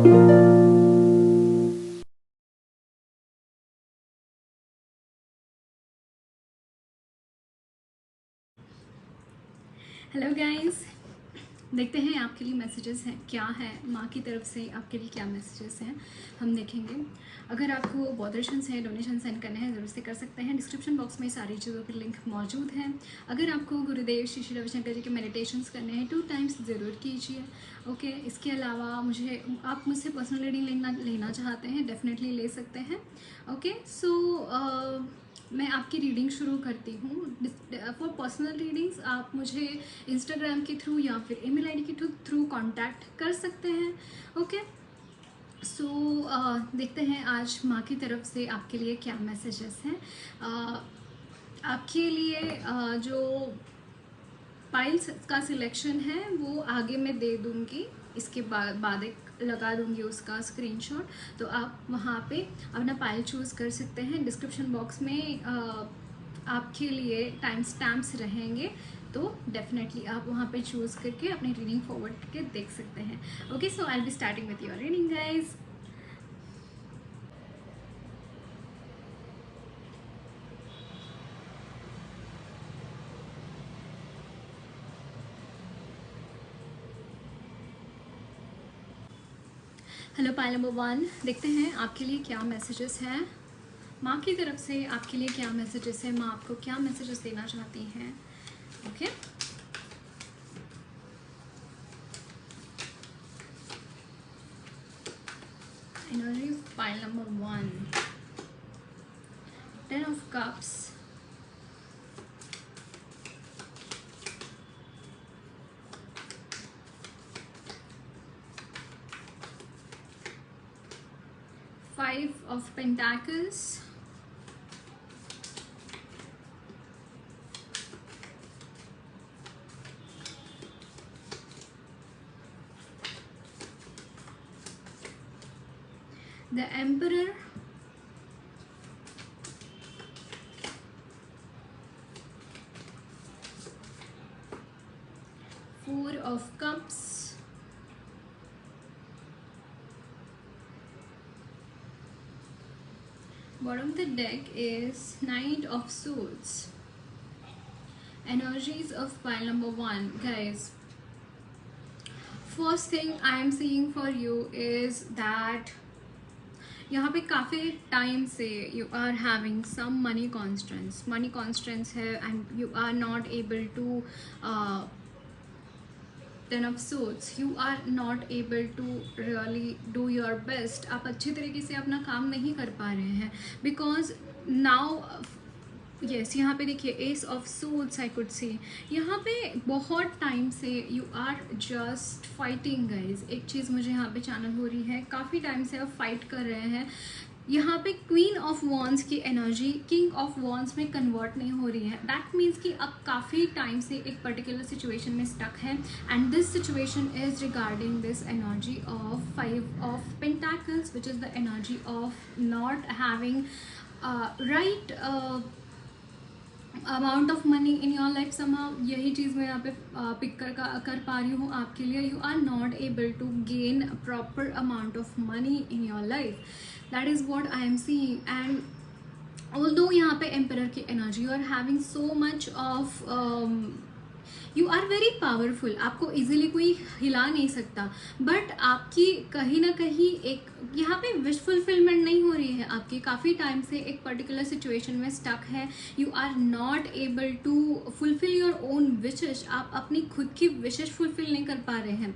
Hello guys, देखते हैं आपके लिए मैसेजेस हैं क्या है, माँ की तरफ से आपके लिए क्या मैसेजेस हैं हम देखेंगे। अगर आपको बॉदरेशंस हैं, डोनेशन सेंड करने हैं, ज़रूर से कर सकते हैं। डिस्क्रिप्शन बॉक्स में सारी चीज़ों के लिंक मौजूद हैं। अगर आपको गुरुदेव श्री श्री रविशंकर जी के मेडिटेशंस करने हैं 2 टाइम्स ज़रूर कीजिए। ओके, इसके अलावा आप मुझसे पर्सनल रीडिंग लेना चाहते हैं, डेफिनेटली ले सकते हैं। ओके, सो मैं आपकी रीडिंग शुरू करती हूँ। फॉर पर्सनल रीडिंग्स आप मुझे इंस्टाग्राम के थ्रू या फिर ईमेल आईडी के थ्रू कांटेक्ट कर सकते हैं। ओके, सो देखते हैं आज माँ की तरफ से आपके लिए क्या मैसेजेस हैं। आपके लिए जो पाइल्स का सिलेक्शन है वो आगे मैं दे दूँगी, इसके बाद एक लगा दूँगी उसका स्क्रीनशॉट, तो आप वहाँ पे अपना पाइल चूज़ कर सकते हैं। डिस्क्रिप्शन बॉक्स में आपके लिए टाइम स्टैम्प्स रहेंगे, तो डेफिनेटली आप वहाँ पे चूज़ करके अपनी रीडिंग फॉरवर्ड करके देख सकते हैं। Okay, so I will be starting with your reading guys. Hello pile number 1, देखते हैं आपके लिए क्या मैसेजेस हैं। माँ की तरफ से आपके लिए क्या मैसेजेस है, माँ आपको क्या मैसेजेस देना चाहती हैं। Okay, energy of pile number 1, 10 of cups, Five of Pentacles, the Emperor, Four of Cups, bottom of the deck is Knight of Swords. Energies of pile number 1, guys. First thing I am seeing for you is that यहाँ पे काफ़ी time से you are having some money constants है and you are not able to ten of sorts, you are not able to really do your best. आप अच्छी तरीके से अपना काम नहीं कर पा रहे हैं बिकॉज नाउ यस, यहाँ पे देखिए ace of swords I could see. यहाँ पे बहुत टाइम से you are just fighting guys. एक चीज़ मुझे यहाँ पे चैनल हो रही है, काफ़ी टाइम से आप फाइट कर रहे हैं। यहाँ पे क्वीन ऑफ वॉन्स की एनर्जी किंग ऑफ वॉन्स में कन्वर्ट नहीं हो रही है। दैट मीन्स कि अब काफ़ी टाइम से एक पर्टिकुलर सिचुएशन में स्टक है and this situation is regarding this energy of 5 of pentacles which is the energy of not having right amount of money in your life. Somehow यही चीज़ मैं यहाँ पे पिक कर पा रही हूँ आपके लिए। You are not able to gain proper amount of money in your life, that is what I am seeing. And although यहाँ पे एम्परर की energy, you are having so much of, you are very powerful, आपको easily कोई हिला नहीं सकता, but आपकी कहीं ना कहीं एक यहाँ पे विश फुलफिलमेंट नहीं हो रही है आपकी। काफ़ी टाइम से एक पर्टिकुलर सिचुएशन में स्टक है, you are not able to fulfil your own wishes. आप अपनी खुद की विशेष फुलफिल नहीं कर पा रहे हैं।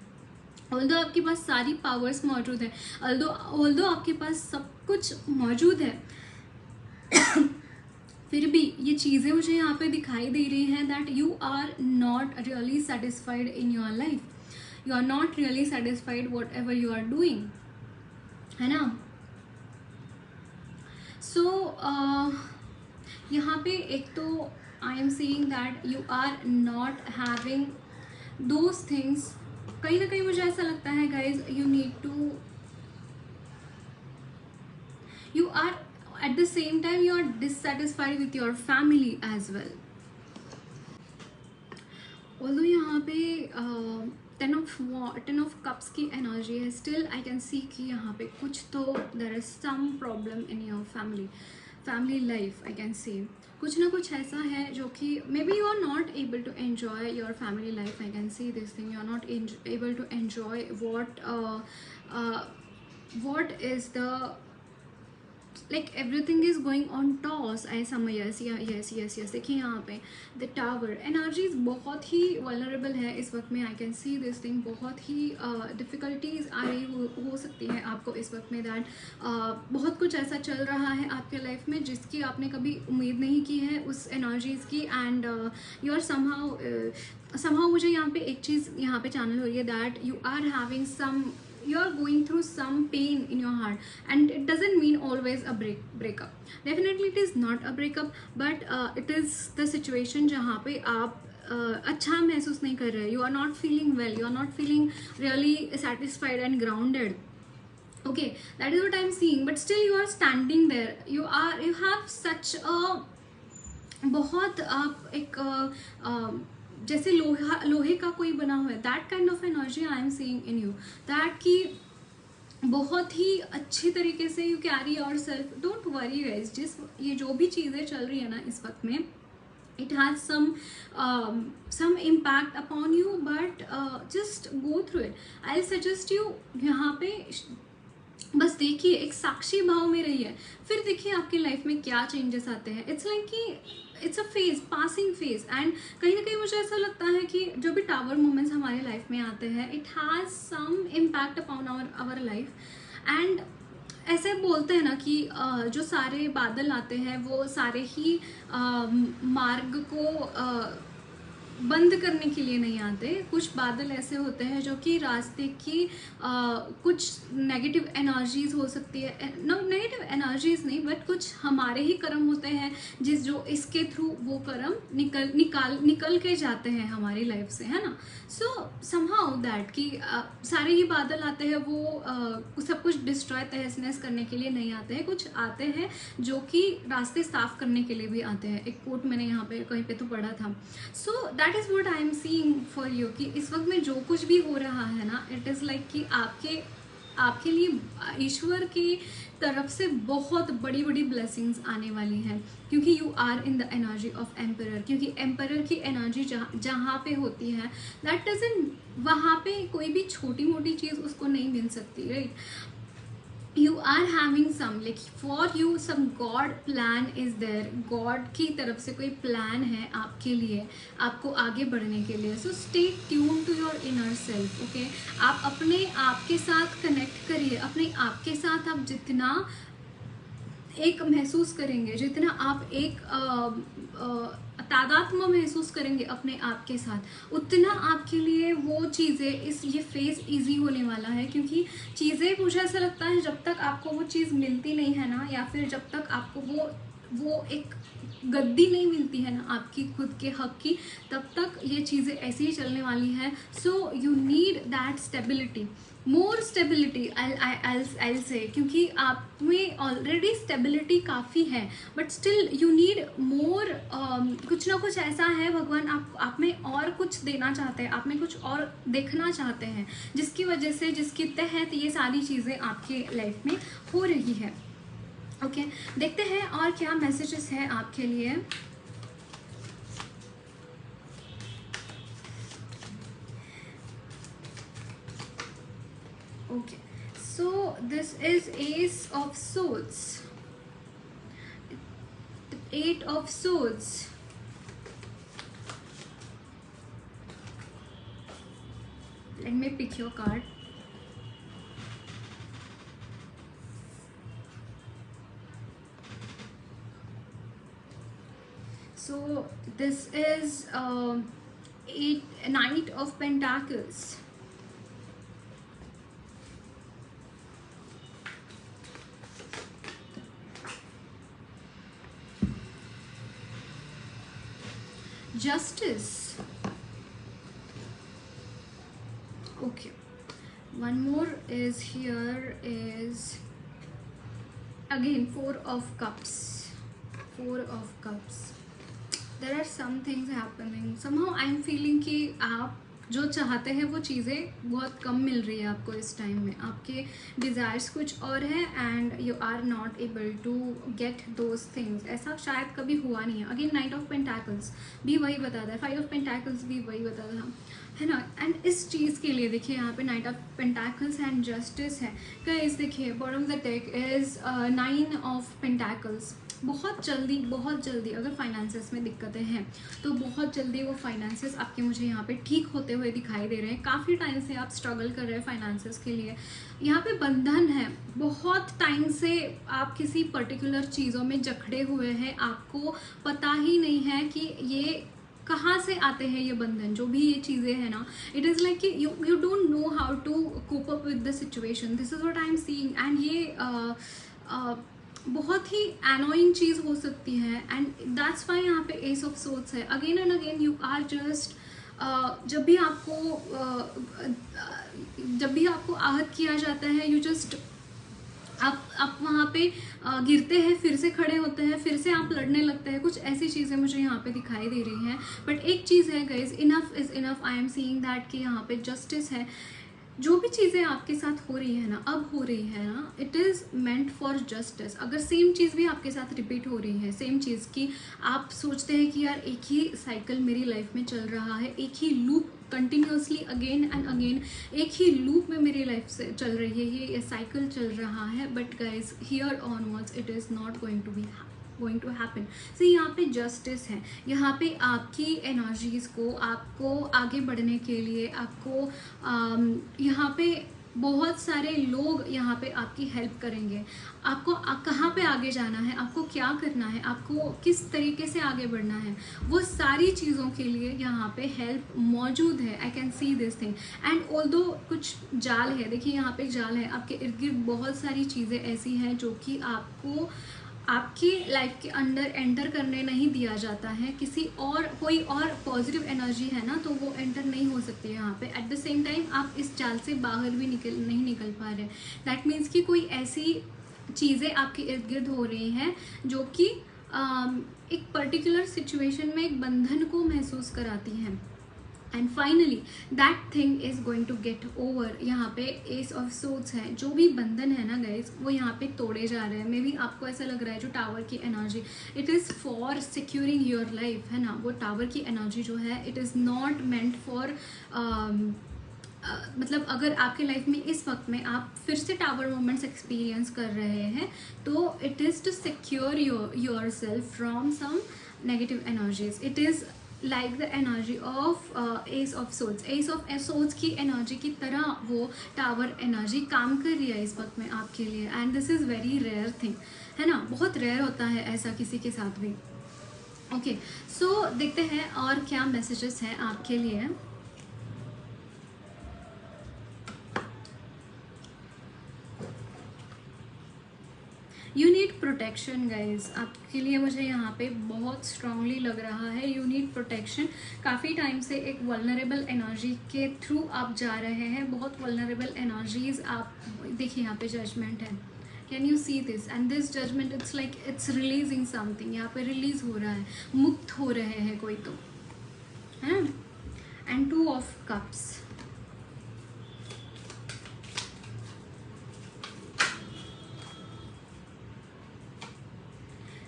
ऑल्दो आपके पास सारी पावर्स मौजूद है, ऑल्दो आपके पास सब कुछ मौजूद है, फिर भी ये चीज़ें मुझे यहाँ पे दिखाई दे रही हैं that you are not really satisfied in your life, you are not really satisfied whatever you are doing, है ना। सो यहाँ पे एक तो I am seeing that you are not having those things. कहीं ना कहीं मुझे ऐसा लगता है guys, you need to, you are at the same time you are dissatisfied with your family as well. Although यहाँ पे टेन ऑफ कप्स की एनर्जी है. स्टिल आई कैन सी कि यहाँ पे कुछ तो there is some problem in your family life. I can see कुछ ना कुछ ऐसा है जो कि maybe you are not able to enjoy your family life. I can see this thing. You are not able to enjoy what is the like everything is going on toss. ऐसा मैं yes. देखिए यहाँ पे the tower energies बहुत ही vulnerable है इस वक्त में. I can see this thing. बहुत ही डिफ़िकल्टीज आ रही हो सकती है आपको इस वक्त में. दैट बहुत कुछ ऐसा चल रहा है आपके लाइफ में जिसकी आपने कभी उम्मीद नहीं की है उस एनर्जीज़ की. एंड यू आर समहाउ मुझे यहाँ पे एक चीज़ यहाँ पे चैनल हो रही है that you are having some, you are going through some pain in your heart, and it doesn't mean always a breakup. Definitely it is not a breakup, but it is the situation जहाँ पे आप अच्छा महसूस नहीं कर रहे. You are not feeling well, you are not feeling really satisfied and grounded. Okay, that is what I'm seeing. But still you are standing there. You have such a बहुत आप एक जैसे लोहे का कोई बना हुआ है. That kind of energy I am seeing in you. That की बहुत ही अच्छी तरीके से you carry your self. Don't worry guys. जिस ये जो भी चीज़ें चल रही है ना इस वक्त में, it has some impact upon you, but just go through it. I'll suggest you यहाँ पे बस देखिए, एक साक्षी भाव में रहिए, फिर देखिए आपकी लाइफ में क्या चेंजेस आते हैं. इट्स लाइक कि it's a phase, passing phase. And कहीं ना कहीं मुझे ऐसा लगता है कि जो भी टावर मोमेंट्स हमारे लाइफ में आते हैं, it has some impact upon our life. And ऐसे बोलते हैं ना कि जो सारे बादल आते हैं वो सारे ही मार्ग को बंद करने के लिए नहीं आते. कुछ बादल ऐसे होते हैं जो कि रास्ते की कुछ नेगेटिव एनर्जीज हो सकती है. नेगेटिव एनर्जीज नहीं, बट कुछ हमारे ही कर्म होते हैं जो इसके थ्रू वो कर्म निकल के जाते हैं हमारी लाइफ से, है ना. सो समहाउ दैट कि सारे ही बादल आते हैं वो सब कुछ डिस्ट्रॉय तहस करने के लिए नहीं आते हैं. कुछ आते हैं जो कि रास्ते साफ करने के लिए भी आते हैं. एक कोट मैंने यहाँ पे कहीं पे तो पढ़ा था. सो that is what I am seeing for you कि इस वक्त में जो कुछ भी हो रहा है ना, इट इज़ लाइक कि आपके लिए ईश्वर की तरफ से बहुत बड़ी बड़ी ब्लेसिंग्स आने वाली हैं. क्योंकि you are in the energy of emperor. क्योंकि एम्परर की एनर्जी जहाँ पे होती है, दैट डजंट, वहाँ पे कोई भी छोटी मोटी चीज़ उसको नहीं मिल सकती, right. You are having some like for you some god plan is there. God की तरफ से कोई प्लान है आपके लिए, आपको आगे बढ़ने के लिए. So stay tune to your inner self. Okay, आप अपने आप के साथ कनेक्ट करिए. अपने आप के साथ आप जितना एक महसूस करेंगे, जितना आप एक तादात्म्य महसूस करेंगे अपने आप के साथ, उतना आपके लिए वो चीज़ें ये फेज़ इजी होने वाला है. क्योंकि चीज़ें, मुझे ऐसा लगता है जब तक आपको वो चीज़ मिलती नहीं है ना, या फिर जब तक आपको वो एक गद्दी नहीं मिलती है ना आपकी खुद के हक की, तब तक ये चीज़ें ऐसी ही चलने वाली है. So you need that stability, more stability I say. क्योंकि आप में ऑलरेडी स्टेबिलिटी काफ़ी है, but still you need more. कुछ ना कुछ ऐसा है भगवान आप में और कुछ देना चाहते हैं, आप में कुछ और देखना चाहते हैं, जिसकी वजह से, जिसके तहत ये सारी चीज़ें आपके लाइफ में हो रही है. ओके, देखते हैं और क्या मैसेजेस हैं आपके लिए. Okay, so this is Ace of Swords, 8 of Swords. Let me pick your card. So this is Knight of Pentacles. Justice. Okay, one more is here, is again 4 of Cups. 4 of Cups. There are some things happening. Somehow I am feeling कि आप जो चाहते हैं वो चीज़ें बहुत कम मिल रही है आपको इस टाइम में, आपके डिज़ायर्स कुछ और है and you are not able to get those things. ऐसा शायद कभी हुआ नहीं है। अगेन नाइट ऑफ पेंटाकल्स भी वही बताता है, 5 ऑफ पेंटाकल्स भी वही बताता है ना। एंड इस चीज़ के लिए देखिए यहाँ पे knight of pentacles and justice है। गाइस देखिए bottom of the deck is 9 of pentacles. बहुत जल्दी अगर फाइनेंसेस में दिक्कतें हैं तो बहुत जल्दी वो फाइनेंसेस आपके मुझे यहाँ पे ठीक होते हुए दिखाई दे रहे हैं। काफ़ी टाइम से आप स्ट्रगल कर रहे हैं फाइनेंसेस के लिए, यहाँ पे बंधन है। बहुत टाइम से आप किसी पर्टिकुलर चीज़ों में जकड़े हुए हैं, आपको पता ही नहीं है कि ये कहाँ से आते हैं ये बंधन, जो भी ये चीज़ें हैं ना। इट इज़ लाइक कि you don't know how to cope up with the situation, this is what I am seeing. And ये बहुत ही एनोइंग चीज़ हो सकती है एंड दैट्स वाई यहाँ पे एस ऑफ सोर्ड्स है। Again and again you are just जब भी आपको आहत किया जाता है, यू जस्ट आप वहाँ पे गिरते हैं, फिर से खड़े होते हैं, फिर से आप लड़ने लगते हैं। कुछ ऐसी चीज़ें मुझे यहाँ पे दिखाई दे रही हैं। बट एक चीज़ है guys, enough is enough. I am seeing that कि यहाँ पे जस्टिस है। जो भी चीज़ें आपके साथ हो रही है ना, अब हो रही है ना, it is meant for justice. अगर सेम चीज़ भी आपके साथ रिपीट हो रही है, सेम चीज़ की आप सोचते हैं कि यार एक ही साइकिल मेरी लाइफ में चल रहा है, एक ही loop continuously again and again, एक ही लूप में मेरी लाइफ से चल रही है, ये साइकिल चल रहा है। But guys here onwards it is not going to happen. So यहाँ पे जस्टिस है। यहाँ पे आपकी एनर्जीज़ को, आपको आगे बढ़ने के लिए, आपको यहाँ पे बहुत सारे लोग यहाँ पे आपकी हेल्प करेंगे। आपको कहाँ पे आगे जाना है, आपको क्या करना है, आपको किस तरीके से आगे बढ़ना है, वो सारी चीज़ों के लिए यहाँ पे हेल्प मौजूद है। I can see this thing. And although कुछ जाल है, देखिए यहाँ पे जाल है, आपके इर्द गिर्द बहुत सारी चीज़ें ऐसी हैं जो कि आपको आपकी लाइफ के अंदर एंटर करने नहीं दिया जाता है। किसी और कोई और पॉजिटिव एनर्जी है ना, तो वो एंटर नहीं हो सकती है यहाँ पे। एट द सेम टाइम आप इस जाल से बाहर भी नहीं निकल पा रहे। दैट मीन्स कि कोई ऐसी चीज़ें आपके इर्द गिर्द हो रही हैं जो कि एक पर्टिकुलर सिचुएशन में एक बंधन को महसूस कराती हैं। And finally that thing is going to get over. यहाँ पे एस ऑफ सोर्ड्स है। जो भी बंधन है ना गाइज, वो यहाँ पे तोड़े जा रहे हैं। मे बी आपको ऐसा लग रहा है जो टावर की energy, it is for securing your life, है ना। वो टावर की एनर्जी जो है, it is not meant for मतलब अगर आपके लाइफ में इस वक्त में आप फिर से टावर मोमेंट्स एक्सपीरियंस कर रहे हैं, तो it is to secure your self from some negative energies. It is like the energy of ace of swords. Ace of swords की एनर्जी की तरह वो टावर एनर्जी काम कर रही है इस वक्त में आपके लिए। And this is very rare thing, है ना। बहुत रेयर होता है ऐसा किसी के साथ भी। ओके, सो देखते हैं और क्या मैसेजेस हैं आपके लिए। You need protection guys. आपके लिए मुझे यहाँ पे बहुत स्ट्रांगली लग रहा है, यू नीड प्रोटेक्शन। काफ़ी टाइम से एक वल्नरेबल एनर्जी के थ्रू आप जा रहे हैं, बहुत वल्नरेबल एनर्जीज। आप देखिए यहाँ पे जजमेंट है, can you see this. And this judgement it's like it's releasing something. यहाँ पे रिलीज हो रहा है, मुक्त हो रहे हैं कोई, तो है ना। And 2 of cups,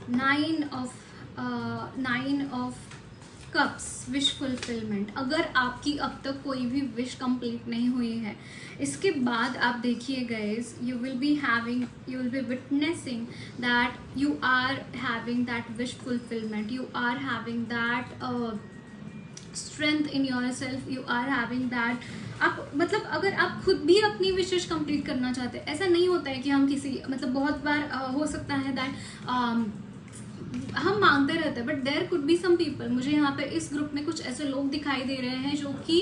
nine of cups, wish fulfilment. अगर आपकी अब तक कोई भी विश कंप्लीट नहीं हुई है, इसके बाद आप देखिए guys, you will be witnessing that you are having that wish fulfilment, you are having that strength in your self, you are having that. आप मतलब अगर आप खुद भी अपनी विशेष कंप्लीट करना चाहते हैं, ऐसा नहीं होता है कि हम किसी मतलब बहुत बार हो सकता है दैट हम मांगते रहते हैं, but there could be some people. मुझे यहाँ पे इस ग्रुप में कुछ ऐसे लोग दिखाई दे रहे हैं जो कि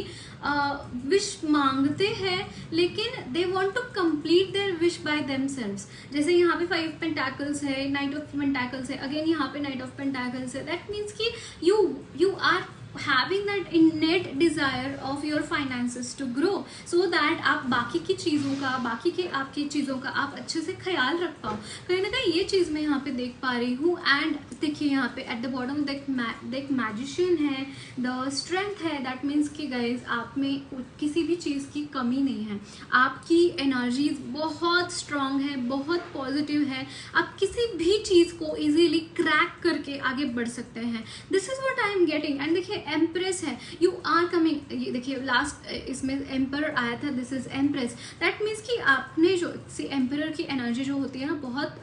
विश मांगते हैं, लेकिन they want to complete their wish by themselves. जैसे यहाँ पे 5 पेंटाकल्स है, नाइट ऑफ पेंटाकल्स है, अगेन यहाँ पे नाइट ऑफ पेंटाकल्स है। दैट मीन्स कि you are having that innate desire of your finances to grow, so that आप बाकी की चीज़ों का, बाकी के आपकी चीज़ों का आप अच्छे से ख्याल रख पाओ। कहीं ना कहीं ये चीज़ मैं यहाँ पे देख पा रही हूँ। एंड देखिए यहाँ पे एट द बॉटम देख मैजिशियन है, द स्ट्रेंथ है। दैट मीन्स कि गाइज आप में किसी भी चीज़ की कमी नहीं है, आपकी एनर्जीज बहुत स्ट्रांग है, बहुत पॉजिटिव है, आप किसी भी चीज़ को इजीली क्रैक करके आगे बढ़ सकते हैं। This is what I am getting. And देखिए एम्प्रेस है, यू आर कमिंग, ये देखिए लास्ट इसमें एम्पर आया था, this is empress. That means कि आपने जो एम्पर की एनर्जी जो होती है ना, बहुत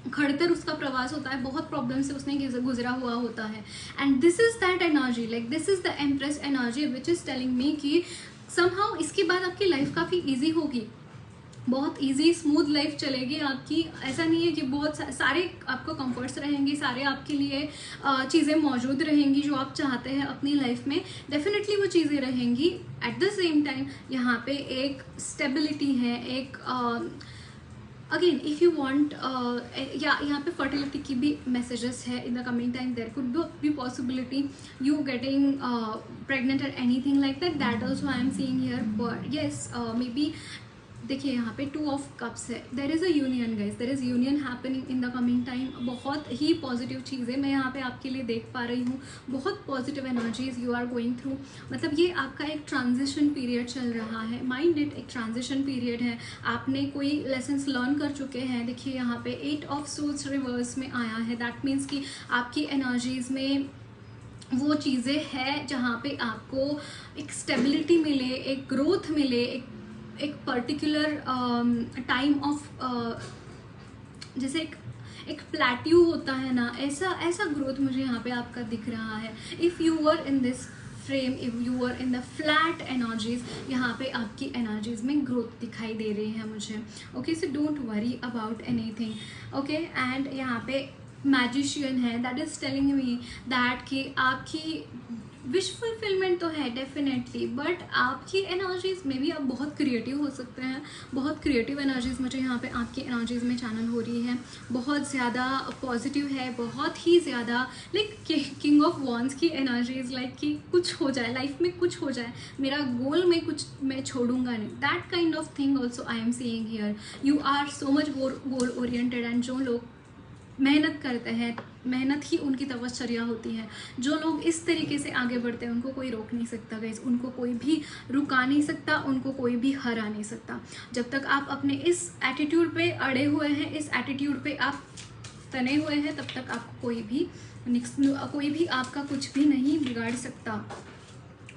खड़तर उसका प्रवास होता है, बहुत प्रॉब्लम से उसने गुजरा हुआ होता है। And this is that energy, like this is the empress energy which is telling me कि समहाउ इसके बाद आपकी लाइफ काफ़ी ईजी होगी, बहुत इजी स्मूथ लाइफ चलेगी आपकी। ऐसा नहीं है कि बहुत सारे आपको कंफर्ट्स रहेंगे, सारे आपके लिए चीज़ें मौजूद रहेंगी जो आप चाहते हैं अपनी लाइफ में, डेफिनेटली वो चीज़ें रहेंगी। एट द सेम टाइम यहाँ पे एक स्टेबिलिटी है, एक अगेन इफ़ यू वांट या यहाँ पे फर्टिलिटी की भी मैसेजेस है। In the coming time there could be possibility you getting pregnant और anything like that, that also I am seeing here. But yes may be देखिए यहाँ पे 2 ऑफ कप्स है, there is a union guys, there is union happening in the coming time. बहुत ही positive चीज़ें मैं यहाँ पे आपके लिए देख पा रही हूँ, बहुत positive energies you are going through. मतलब ये आपका एक ट्रांजिशन पीरियड चल रहा है, माइंड इट एक ट्रांजिशन पीरियड है। आपने कोई लेसन्स लर्न कर चुके हैं। देखिए यहाँ पे 8 ऑफ सोर्स रिवर्स में आया है, दैट मीन्स कि आपकी एनर्जीज में वो चीज़ें हैं जहाँ पे आपको एक स्टेबिलिटी मिले, एक ग्रोथ मिले, एक पर्टिकुलर टाइम ऑफ जैसे एक प्लेट्यू होता है ना, ऐसा ग्रोथ मुझे यहाँ पे आपका दिख रहा है। If you were in this frame, if you are in the flat energies, यहाँ पे आपकी एनर्जीज में ग्रोथ दिखाई दे रही है मुझे। Okay, so don't worry about anything. Okay, and यहाँ पे मैजिशियन है, that is telling me that कि आपकी विश फुलफिलमेंट तो है डेफिनेटली, बट आपकी एनर्जीज में भी आप बहुत क्रिएटिव हो सकते हैं। बहुत क्रिएटिव एनर्जीज मुझे यहाँ पे आपकी एनर्जीज में चैनल हो रही है, बहुत ज़्यादा पॉजिटिव है, बहुत ही ज़्यादा लाइक किंग ऑफ वॉन्ड्स की एनर्जीज, लाइक कि कुछ हो जाए लाइफ में, कुछ हो जाए, मेरा गोल में कुछ मैं छोड़ूंगा नहीं, that kind of thing also I am seeing here. You are so much goal oriented. And जो लोग मेहनत करते हैं, मेहनत ही उनकी तपश्चर्या होती है। जो लोग इस तरीके से आगे बढ़ते हैं उनको कोई रोक नहीं सकता गाइस, उनको कोई भी रुका नहीं सकता, उनको कोई भी हरा नहीं सकता। जब तक आप अपने इस एटीट्यूड पे अड़े हुए हैं, इस एटीट्यूड पे आप तने हुए हैं, तब तक आपको कोई भी आपका कुछ भी नहीं बिगाड़ सकता।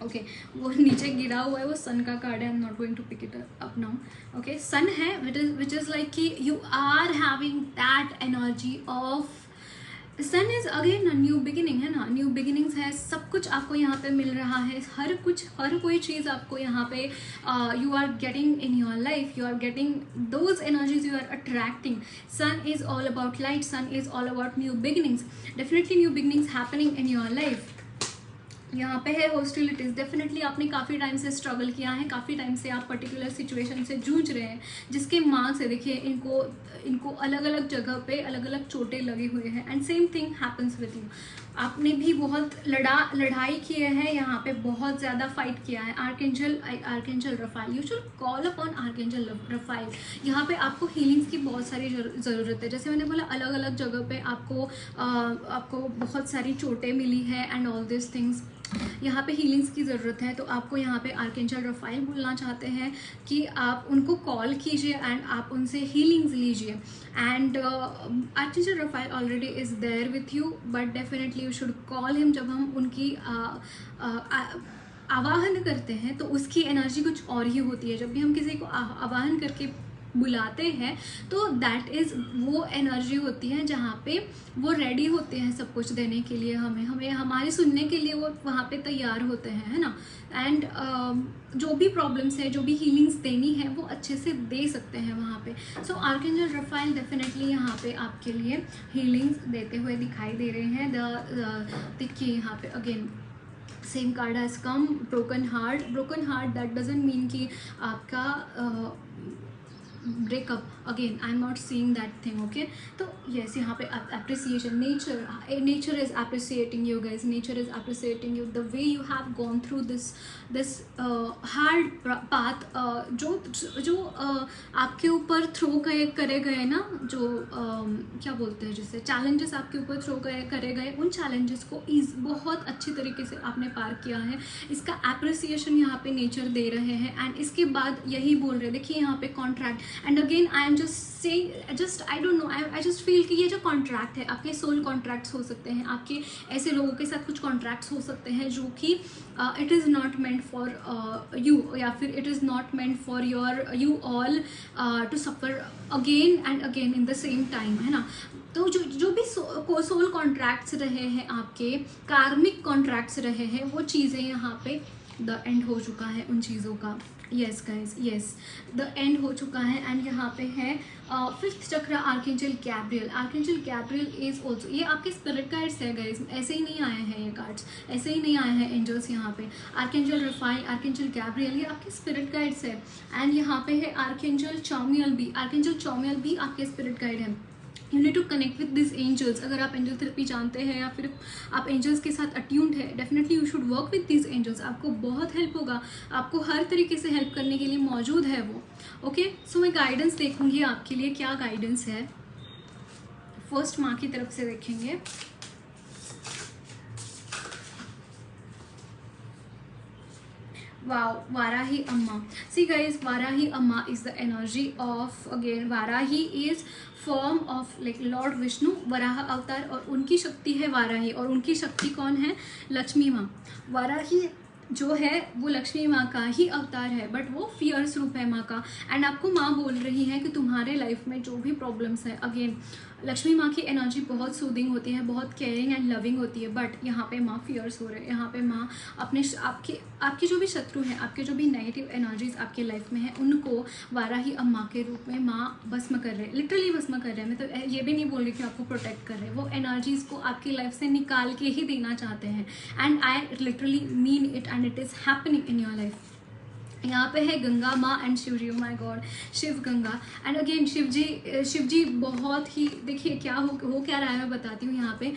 ओके, वो नीचे गिरा हुआ है, वो सन का कार्ड है, I am not going to pick it up now. Okay, sun है विच इज़ लाइक कि you are having that energy of sun is again new beginning, है ना, न्यू बिगिनिंग्स है। सब कुछ आपको यहाँ पे मिल रहा है, हर कोई चीज़ आपको यहाँ पे you are getting in your life, you are getting those energies, you are attracting. Sun is all about light, sun is all about new beginnings, definitely new beginnings happening in your life. यहाँ पे है hostilities, definitely आपने काफ़ी time से struggle किया है, काफ़ी time से आप पर्टिकुलर सिचुएशन से जूझ रहे हैं, जिसके मार्क्स है देखिए इनको अलग अलग जगह पे अलग अलग चोटें लगी हुई हैं। And same thing happens with you, आपने भी बहुत लड़ाई किए हैं, यहाँ पे बहुत ज़्यादा फाइट किया है। Archangel Rafale, you should call upon archangel Rafale. यहाँ पे आपको हीलिंग्स की बहुत सारी ज़रूरत है। जैसे मैंने बोला अलग अलग जगह पे आपको बहुत सारी चोटें मिली है एंड ऑल दिस थिंग्स, यहाँ पे हीलिंग्स की ज़रूरत है। तो आपको यहाँ पे आर्कएंजल रफाइल बोलना चाहते हैं कि आप उनको कॉल कीजिए एंड आप उनसे हीलिंग्स लीजिए। And archangel Raphael already is there with you, but definitely you should call him. जब हम उनकी आवाहन करते हैं तो उसकी एनर्जी कुछ और ही होती है। जब भी हम किसी को आवाहन करके बुलाते हैं तो दैट इज़ वो एनर्जी होती है जहाँ पे वो रेडी होते हैं सब कुछ देने के लिए, हमें हमारे सुनने के लिए वो वहाँ पे तैयार होते हैं, है ना। एंड जो भी प्रॉब्लम्स है, जो भी हीलिंग्स देनी है, वो अच्छे से दे सकते हैं वहाँ पे। सो आर्कएंजल रफाइल डेफिनेटली यहाँ पे आपके लिए हीलिंग्स देते हुए दिखाई दे रहे हैं। देखिए यहाँ पे again same card has come, broken heart that doesn't mean कि आपका breakup again I am not seeing that thing, okay. तो यस, यहाँ पे appreciation, nature is appreciating you guys, nature is appreciating you the way you have gone through this hard path, जो आपके ऊपर throw करे गए ना, जो क्या बोलते हैं जिससे चैलेंजेस आपके ऊपर थ्रो करे गए, उन चैलेंजेस को बहुत अच्छी तरीके से आपने पार किया है। इसका अप्रिसिएशन यहाँ पे नेचर दे रहे हैं। एंड इसके बाद यही बोल रहे हैं, देखिए यहाँ पे contract, and again I am just saying, just I don't no, I just feel कि ये जो कॉन्ट्रैक्ट है आपके सोल कॉन्ट्रैक्ट्स हो सकते हैं, आपके ऐसे लोगों के साथ कुछ कॉन्ट्रैक्ट्स हो सकते हैं जो कि it is not meant for you, या फिर it is not meant for you all to suffer again and again in the same time, है ना। तो जो भी सोल कॉन्ट्रैक्ट्स रहे हैं, आपके कार्मिक कॉन्ट्रैक्ट्स रहे हैं, वो चीज़ें यहाँ पे द एंड हो चुका है उन चीज़ों का। Yes guys, yes, the end हो चुका है। एंड यहाँ पे है फिफ्थ चक्र archangel Gabriel. Archangel Gabriel is also, ये आपके स्पिरिट गाइड्स है गाइज, ऐसे ही नहीं आए हैं ये कार्ड्स, ऐसे ही नहीं आए हैं एंजल्स यहाँ पे। आर्कएंजल रफाइल, आर्कएंजल गैब्रियल, ये आपके स्पिरिट गाइड्स है। एंड यहाँ पे है आर्कएंजल चौमियल भी, आर्कएंजल चौमियल भी आपके स्पिरिट गाइड है। You need to connect with this angels. अगर आप एंजल थेरेपी जानते हैं या फिर आप एंजल्स के साथ अट्यून्ड है, definitely you should work with this angels. आपको बहुत हेल्प होगा, आपको हर तरीके से हेल्प करने के लिए मौजूद है वो, ओके। सो मैं गाइडेंस देखूंगी आपके लिए, क्या गाइडेंस है। फर्स्ट माँ की तरफ से देखेंगे। Wow, Varahi Amma. See guys, Varahi Amma is the energy of, again, Varahi is form of like Lord Vishnu, Varaha अवतार, और उनकी शक्ति है वाराही, और उनकी शक्ति कौन है? लक्ष्मी माँ। वाराही जो है वो लक्ष्मी माँ का ही अवतार है, बट वो फियर्स रूप है माँ का। एंड आपको माँ बोल रही है कि तुम्हारे लाइफ में जो भी प्रॉब्लम्स है, अगेन लक्ष्मी माँ की एनर्जी बहुत सूदिंग होती है, बहुत केयरिंग एंड लविंग होती है, बट यहाँ पे माँ फियर्स हो रहे हैं। यहाँ पे माँ अपने आपके जो भी शत्रु हैं, आपके जो भी नेगेटिव एनर्जीज आपके लाइफ में है, उनको वाराही अम्मा के रूप में माँ भस्म कर रहे हैं, लिटरली भस्म कर रहे हैं। मतलब ये भी नहीं बोल रही कि आपको प्रोटेक्ट कर रहे हैं, वो एनर्जीज को आपकी लाइफ से निकाल के ही देना चाहते हैं। And I literally mean it, and it is happening in your life. यहाँ पे है गंगा माँ and Shiv ji, oh my God, Shiv Ganga. And again Shiv ji बहुत ही, देखिए क्या हो क्या रहा है, मैं बताती हूँ। यहाँ पे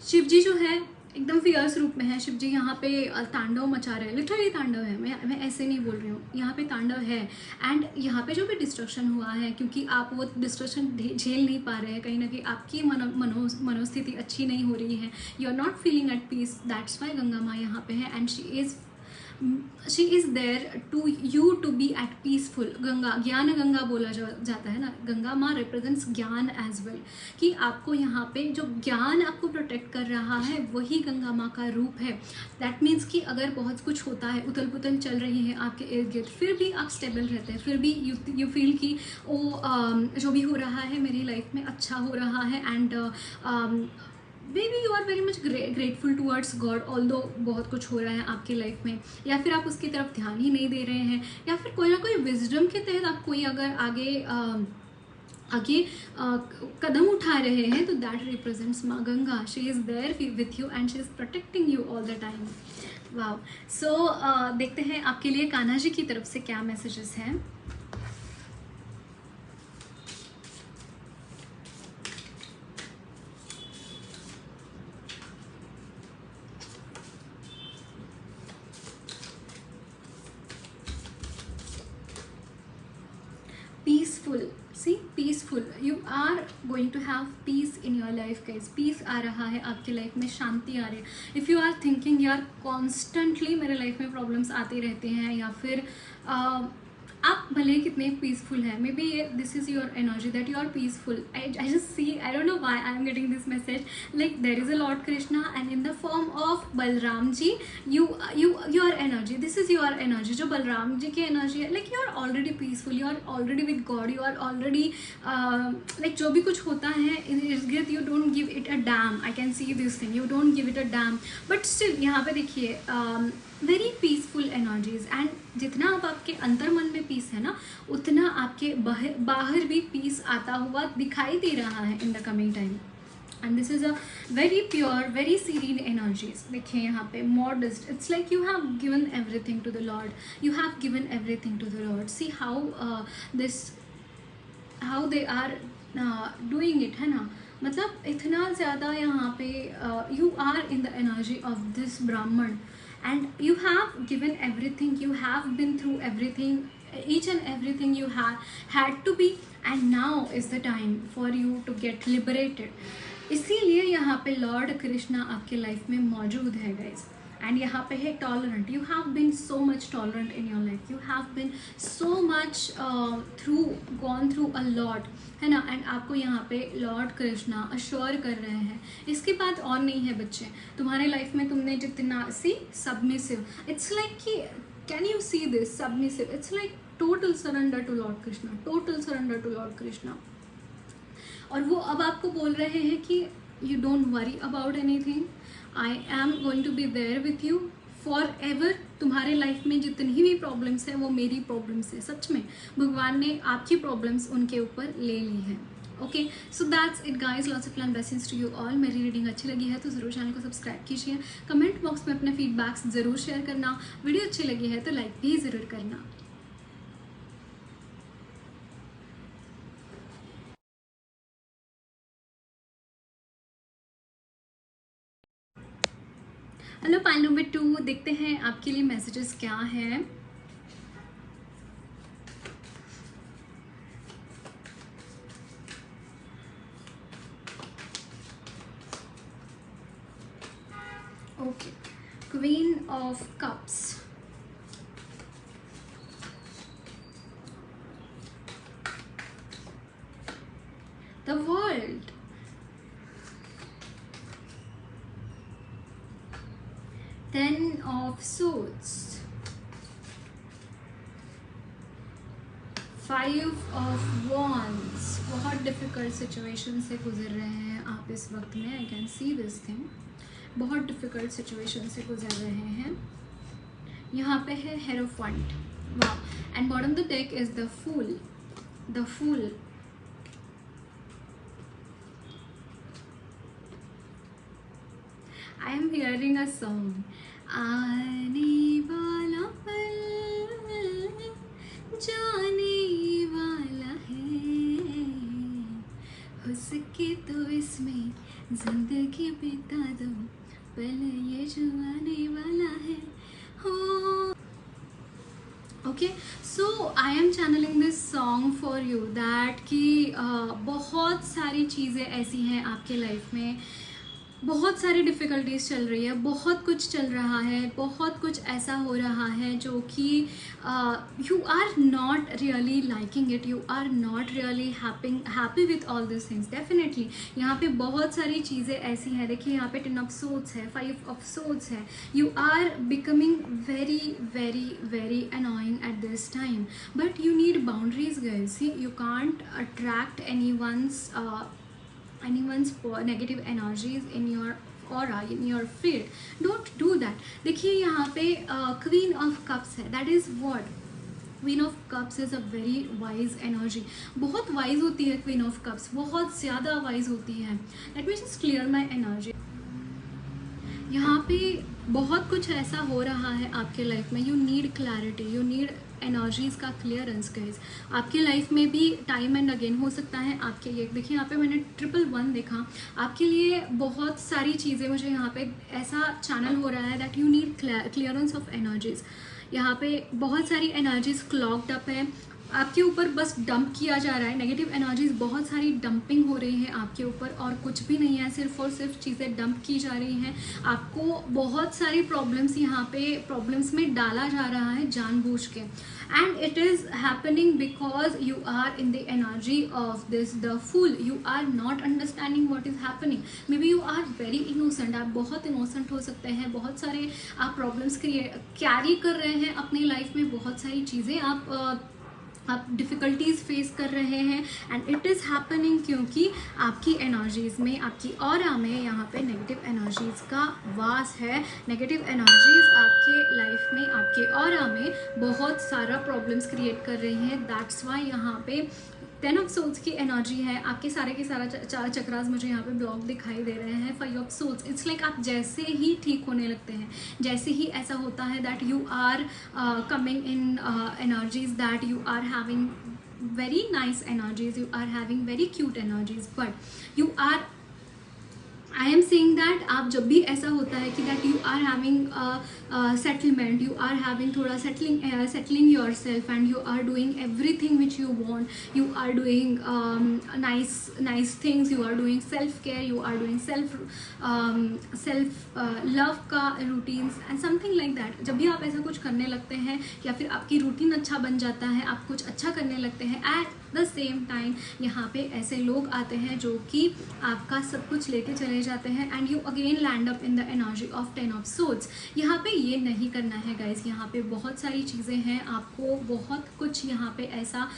शिव जी जो है एकदम फियर्स रूप में है। शिव जी यहाँ पे तांडव मचा रहे हैं, लिटरली तांडव है, मैं ऐसे नहीं बोल रही हूँ, यहाँ पे तांडव है। एंड यहाँ पे जो भी डिस्ट्रक्शन हुआ है, क्योंकि आप वो डिस्ट्रक्शन झेल नहीं पा रहे हैं, कहीं ना कहीं आपकी मनोस्थिति अच्छी नहीं हो रही है, you are not feeling at peace, that's why Ganga माँ यहाँ पे है। And she is there to you to be at peaceful. Ganga, ज्ञान गंगा बोला जाता है ना, गंगा माँ रिप्रेजेंट्स ज्ञान एज वेल, कि आपको यहाँ पे जो ज्ञान आपको प्रोटेक्ट कर रहा है वही गंगा माँ का रूप है। दैट मीन्स कि अगर बहुत कुछ होता है, उथल पुथल चल रही है आपके इर्द गिर्द, फिर भी आप स्टेबल रहते हैं, फिर भी यू फील कि जो भी हो रहा है मेरी लाइफ में अच्छा हो रहा है। And maybe you are very much grateful towards God, although बहुत कुछ हो रहा है आपकी लाइफ में, या फिर आप उसकी तरफ ध्यान ही नहीं दे रहे हैं, या फिर कोई ना कोई विजडम के तहत आप कोई अगर आगे कदम उठा रहे हैं, तो दैट रिप्रेजेंट्स माँ Ganga. She is there with you and she is protecting you all the time. Wow. So देखते हैं आपके लिए कान्हा जी की तरफ से क्या मैसेजेस हैं। peaceful, see, peaceful, you are going to have peace in your life guys। peace आ रहा है आपके लाइफ में, शांति आ रही है। if you are thinking यार कॉन्स्टेंटली मेरे लाइफ में प्रॉब्लम्स आती रहती हैं, या फिर आप भले कितने पीसफुल हैं, maybe this is your energy that you are peaceful. I just see, I don't know why I am getting this message, like there is a lord Krishna and in the form of Balram ji, your energy, this is your energy, जो बलराम जी की energy है, like you are already peaceful, you are already with god, you are already like जो भी कुछ होता है इन इर्द गिर्द, you don't give it a dam. I can see this thing, you don't give it a dam, but still यहाँ पे देखिए वेरी पीसफुल एनर्जीज। एंड जितना आप आपके अंतर मन में पीस है ना, उतना आपके बाहर भी पीस आता हुआ दिखाई दे रहा है in the coming time. And this is a very pure, very serene energies. देखिए यहाँ पे modest, it's like you have given everything to the lord, you have given everything to the lord. See how this how they are doing it, है ना। मतलब इतना ज़्यादा यहाँ पे you are in the energy of this Brahmin, and you have given everything, you have been through everything, each and everything you had to be, and now is the time for you to get liberated। इसीलिए यहाँ पे Lord Krishna आपके life में मौजूद है guys. And यहाँ पे है tolerant, you have been so much tolerant in your life, you have been so much gone through a lot, है ना। एंड आपको यहाँ पे लॉर्ड कृष्णा अश्योर कर रहे हैं इसके बाद और नहीं है बच्चे तुम्हारे लाइफ में। तुमने जितना सी सबमिसिव, इट्स लाइक कि can you see this submissive, it's like total surrender to lord Krishna, total surrender to lord Krishna. और वो अब आपको बोल रहे हैं कि you don't worry about anything, I am going to be there with you forever. तुम्हारे लाइफ में जितनी भी प्रॉब्लम्स हैं वो मेरी प्रॉब्लम्स है। सच में भगवान ने आपकी प्रॉब्लम्स उनके ऊपर ले ली है। Okay, so that's it guys, lots of love blessings to you all. मेरी रीडिंग अच्छी लगी है तो ज़रूर चैनल को सब्सक्राइब कीजिए, कमेंट बॉक्स में अपने फीडबैक्स ज़रूर शेयर करना, वीडियो अच्छी लगी है तो लाइक भी ज़रूर करना। हेलो पाइल नंबर 2, देखते हैं आपके लिए मैसेजेस क्या हैं। Okay, queen of cups, the world, Ten of Swords, Five of Wands। बहुत डिफ़िकल्ट सिचुएशन से गुजर रहे हैं आप इस वक्त में, I can see this thing. बहुत डिफ़िकल्ट सिचुएशन से गुजर रहे हैं। यहाँ पे है हेरोफेंट, वाह। And bottom the deck is the fool, the fool. I am hearing a song, आने वाला पल जाने वाला है, हो सके तो इसमें जिंदगी बिता दो, पल ये जो आने वाला है हो। Okay, so I am channelling this song for you that कि बहुत सारी चीज़ें ऐसी हैं आपके लाइफ में, बहुत सारी डिफ़िकल्टीज चल रही है, बहुत कुछ चल रहा है, बहुत कुछ ऐसा हो रहा है जो कि you are not really liking it, you are not really happy with all this things. Definitely यहाँ पे बहुत सारी चीज़ें ऐसी हैं, देखिए यहाँ पे 10 ऑफ सोर्ड्स है, 5 ऑफ सोर्ड्स है। You are becoming very very very annoying at this time, but you need boundaries girls. You can't attract anyone's negative energies in your aura, in your field, don't do that। देखिए यहाँ पे queen of cups है, that is what, queen of cups is a very wise energy. बहुत wise होती है queen of cups, बहुत ज़्यादा wise होती है। Let me just clear my energy. यहाँ पे बहुत कुछ ऐसा हो रहा है आपके लाइफ में, you need clarity, you need energies का क्लियरेंस गाइज। आपके लाइफ में भी टाइम एंड अगेन हो सकता है आपके लिए। देखिए यहाँ पे मैंने 111 देखा, आपके लिए बहुत सारी चीज़ें, मुझे यहाँ पे ऐसा चैनल हो रहा है that you need clearance of energies. यहाँ पे बहुत सारी एनर्जीज़ क्लॉग्ड अप है, आपके ऊपर बस डंप किया जा रहा है, नेगेटिव एनर्जीज बहुत सारी डंपिंग हो रही है आपके ऊपर, और कुछ भी नहीं है, सिर्फ और सिर्फ चीज़ें डंप की जा रही हैं। आपको बहुत सारी प्रॉब्लम्स यहाँ पे प्रॉब्लम्स में डाला जा रहा है जानबूझ के, and it is happening because you are in the energy of this the fool. You are not understanding what is happening, maybe you are very innocent, आप बहुत इनोसेंट हो सकते हैं, बहुत सारे आप प्रॉब्लम्स कैरी कर रहे हैं अपनी लाइफ में, बहुत सारी चीज़ें आप डिफ़िकल्टीज़ फेस कर रहे हैं, एंड इट इज़ हैपनिंग क्योंकि आपकी एनर्जीज़ में, आपकी ऑरा में यहाँ पे नेगेटिव एनर्जीज़ का वास है। नेगेटिव एनर्जीज़ आपके लाइफ में, आपके ऑरा में बहुत सारा प्रॉब्लम्स क्रिएट कर रही हैं। दैट्स वाई यहाँ पे 10 ऑफ सोल्स की एनर्जी है, आपके सारे के सारा चार चक्रास मुझे यहाँ पे ब्लॉक दिखाई दे रहे हैं। 5 ऑफ सोल्स, इट्स लाइक आप जैसे ही ठीक होने लगते हैं, जैसे ही ऐसा होता है that you are coming in energies that you are having very nice energies, you are having very cute energies, but you are, I am saying that आप जब भी ऐसा होता है कि that you are having settlement, you are having थोड़ा settling your self and you are doing everything which you want, you are doing nice things, you are doing self care, you are doing self love का routines and something like that. जब भी आप ऐसा कुछ करने लगते हैं या फिर आपकी रूटीन अच्छा बन जाता है, आप कुछ अच्छा करने लगते हैं, एट द सेम टाइम यहाँ पे ऐसे लोग आते हैं जो कि आपका सब कुछ लेके चले जाते हैं and you again land up in the energy of 10 of swords. यहाँ पे ये नहीं करना है गाइस, यहाँ पे बहुत सारी चीज़ें हैं, आपको बहुत कुछ यहाँ पे ऐसा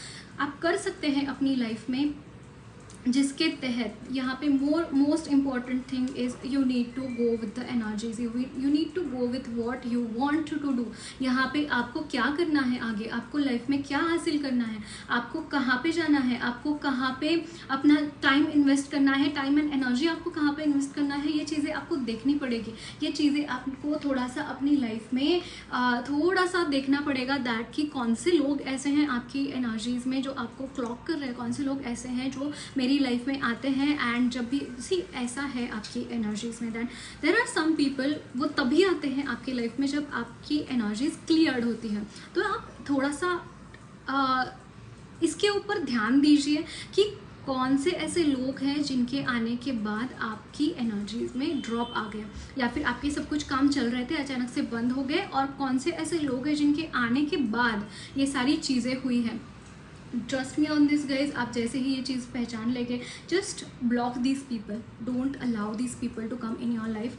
आप कर सकते हैं अपनी लाइफ में जिसके तहत यहाँ पे most important thing is you need to go with the energies, you need to go with what you want to do. यहाँ पे आपको क्या करना है आगे, आपको लाइफ में क्या हासिल करना है, आपको कहाँ पे जाना है, आपको कहाँ पे अपना टाइम इन्वेस्ट करना है, टाइम एंड एनर्जी आपको कहाँ पे इन्वेस्ट करना है, ये चीज़ें आपको देखनी पड़ेगी। ये चीज़ें आपको थोड़ा सा अपनी लाइफ में थोड़ा सा देखना पड़ेगा दैट कि कौन से लोग ऐसे हैं आपकी एनर्जीज़ में जो आपको क्लॉक कर रहे हैं, कौन से लोग ऐसे हैं जो मेरी लाइफ में आते हैं। एंड जब भी ऐसा है आपकी एनर्जीज में, then there are some people, वो तभी आते हैं आपकी लाइफ में जब आपकी एनर्जीज क्लियर्ड होती है। तो आप थोड़ा सा इसके ऊपर ध्यान दीजिए कि कौन से ऐसे लोग हैं जिनके आने के बाद आपकी एनर्जीज में ड्रॉप आ गया या फिर आपके सब कुछ काम चल रहे थे अचानक से बंद हो गए, और कौन से ऐसे लोग हैं जिनके आने के बाद ये सारी चीज़ें हुई हैं। Trust me on this guys, आप जैसे ही ये चीज़ पहचान लेंगे, just block these people, don't allow these people to come in your life,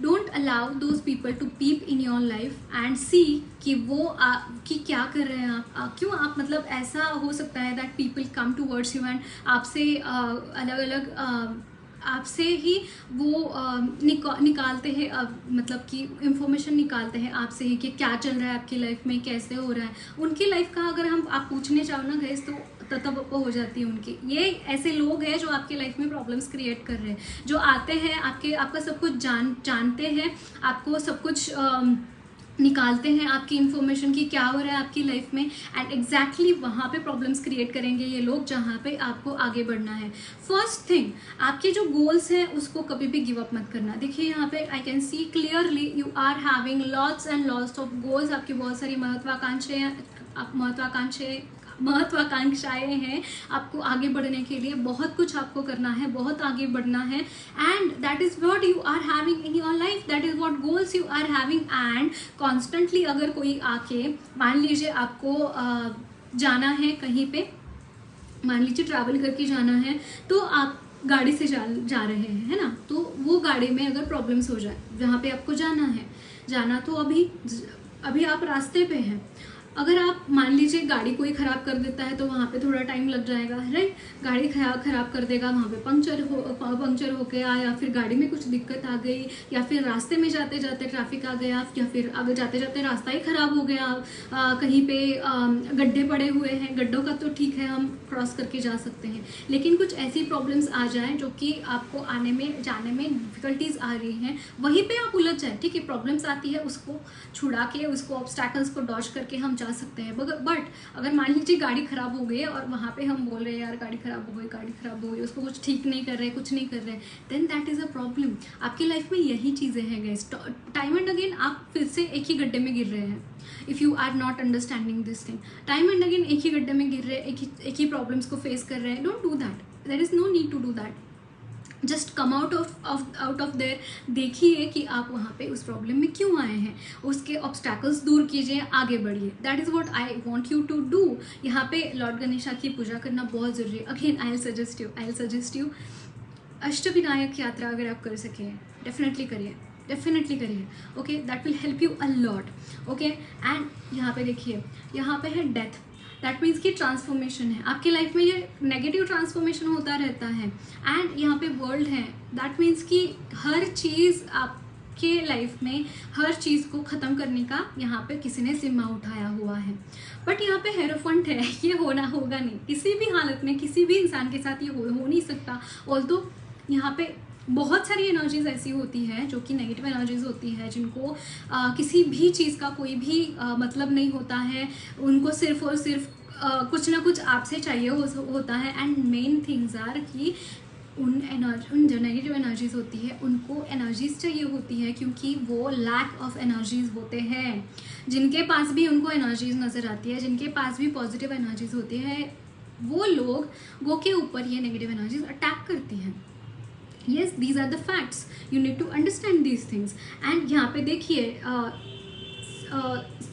don't allow those people to peep in your life and see कि वो कि क्या कर रहे हैं आप, क्यों आप, मतलब ऐसा हो सकता है that people come towards you and आपसे अलग अलग आपसे ही वो निकालते हैं, मतलब कि इंफॉर्मेशन निकालते हैं आपसे ही कि क्या चल रहा है आपकी लाइफ में, कैसे हो रहा है। उनकी लाइफ का अगर आप पूछने चाहो ना गाइस, तो तब हो जाती है उनकी। ये ऐसे लोग हैं जो आपके लाइफ में प्रॉब्लम्स क्रिएट कर रहे हैं, जो आते हैं आपका सब कुछ जानते हैं, आपको सब कुछ निकालते हैं आपकी इन्फॉर्मेशन की क्या हो रहा है आपकी लाइफ में, एंड एग्जैक्टली वहाँ पे प्रॉब्लम्स क्रिएट करेंगे ये लोग जहाँ पे आपको आगे बढ़ना है। फर्स्ट थिंग, आपके जो गोल्स हैं उसको कभी भी गिव अप मत करना। देखिए यहाँ पे I can see clearly you are having lots and lots of goals, आपकी बहुत सारी महत्वाकांक्षाएं हैं आपको आगे बढ़ने के लिए, बहुत कुछ आपको करना है, बहुत आगे बढ़ना है, and that is what you are having in your life, that is what goals you are having. And constantly अगर कोई आके, मान लीजिए आपको जाना है कहीं पे, मान लीजिए ट्रैवल करके जाना है, तो आप गाड़ी से जा रहे हैं, है ना, तो वो गाड़ी में अगर प्रॉब्लम्स हो जाए जहाँ पे आपको जाना तो अभी आप रास्ते पे हैं, अगर आप मान लीजिए गाड़ी कोई ख़राब कर देता है तो वहाँ पे थोड़ा टाइम लग जाएगा, राइट। गाड़ी ख़राब कर देगा, वहाँ पे पंक्चर हो गया, या फिर गाड़ी में कुछ दिक्कत आ गई, या फिर रास्ते में जाते जाते ट्रैफिक आ गया, या फिर अगर जाते जाते रास्ता ही ख़राब हो गया, कहीं पे गड्ढे पड़े हुए हैं, गड्ढों का तो ठीक है हम क्रॉस करके जा सकते हैं, लेकिन कुछ ऐसी प्रॉब्लम्स आ जाएँ जो कि आपको आने में जाने में डिफ़िकल्टीज आ रही हैं, वहीं पर आप उलझ जाए। ठीक है, प्रॉब्लम्स आती है, उसको छुड़ा के, उसको ऑब्स्टैकल्स को डॉज करके हम जा सकते हैं, बट अगर मान लीजिए गाड़ी खराब हो गई है और वहाँ पे हम बोल रहे हैं यार गाड़ी खराब हो गई, उसको कुछ ठीक नहीं कर रहे, कुछ नहीं कर रहे, then that is a problem. आपकी लाइफ में यही चीज़ें हैं गाइस, टाइम एंड अगेन आप फिर से एक ही गड्ढे में गिर रहे हैं। If you are not understanding this thing, time and again एक ही गड्ढे में गिर रहे हैं, एक ही प्रॉब्लम्स को फेस कर रहे हैं। Don't do that, there is no need to do that. Just come out of there, देखिए कि आप वहाँ पे उस प्रॉब्लम में क्यों आए हैं, उसके ऑब्स्टैकल्स दूर कीजिए, आगे बढ़िए। That is what I want you to do. यहाँ पे लॉर्ड गणेशा की पूजा करना बहुत ज़रूरी है। Again I will suggest you Ashtavinayak यात्रा अगर आप कर सकें, डेफिनेटली करिए। Okay, that will help you a lot. Okay, and यहाँ पे देखिए, यहाँ पे है डेथ, दैट मीन्स कि ट्रांसफॉर्मेशन है आपकी लाइफ में, ये नेगेटिव ट्रांसफॉर्मेशन होता रहता है। एंड यहाँ पे वर्ल्ड है, दैट मीन्स कि हर चीज़ आपके लाइफ में, हर चीज़ को ख़त्म करने का यहाँ पे किसी ने जिम्मा उठाया हुआ है। बट यहाँ पे हेरोफेंट है, ये होगा नहीं किसी भी हालत में, किसी भी इंसान के साथ ये हो नहीं सकता। ऑल्दो यहाँ पे बहुत सारी एनर्जीज ऐसी होती है जो कि नेगेटिव एनर्जीज होती है, जिनको किसी भी चीज़ का कोई भी मतलब नहीं होता है, उनको सिर्फ और सिर्फ कुछ ना कुछ आपसे चाहिए होता है। एंड मेन थिंग्स आर कि उन जो नेगेटिव एनर्जीज होती है उनको एनर्जीज चाहिए होती है, क्योंकि वो लैक ऑफ एनर्जीज होते हैं। जिनके पास भी उनको एनर्जीज नज़र आती है, जिनके पास भी पॉजिटिव एनर्जीज होती है, वो लोगों के ऊपर ये नेगेटिव एनर्जीज अटैक करती हैं। Yes, these are the facts, you need to understand these things. And यहाँ पे देखिए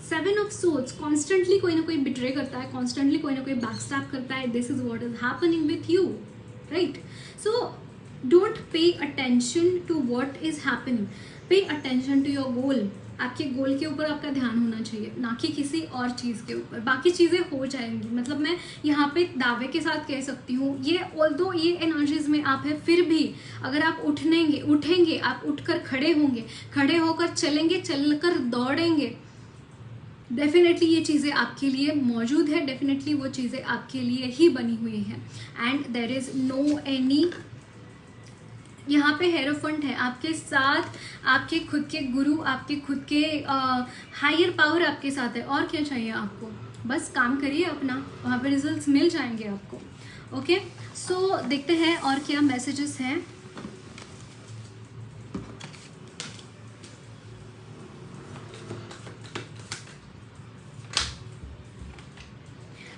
7 ऑफ सोर्ड्स कॉन्स्टेंटली कोई ना कोई बिट्रे करता है, कॉन्स्टेंटली कोई ना कोई बैकस्टैप करता है। This is what is happening with you, right? So don't pay attention to what is happening, pay attention to your goal. आपके गोल के ऊपर आपका ध्यान होना चाहिए, ना कि किसी और चीज़ के ऊपर। बाकी चीज़ें हो जाएंगी, मतलब मैं यहाँ पे दावे के साथ कह सकती हूँ, ये ऑल्दो ये एनर्जीज में आप है, फिर भी अगर आप उठेंगे, आप उठकर खड़े होंगे, खड़े होकर चलेंगे, चलकर दौड़ेंगे, डेफिनेटली ये चीज़ें आपके लिए मौजूद है, डेफिनेटली वो चीज़ें आपके लिए ही बनी हुई हैं। And there is no any, यहाँ पे हेरोफंट है आपके साथ, आपके खुद के गुरु, आपके खुद के हायर पावर आपके साथ है। और क्या चाहिए आपको? बस काम करिए अपना, वहाँ पे रिजल्ट्स मिल जाएंगे आपको। ओके, सो देखते हैं और क्या मैसेजेस हैं।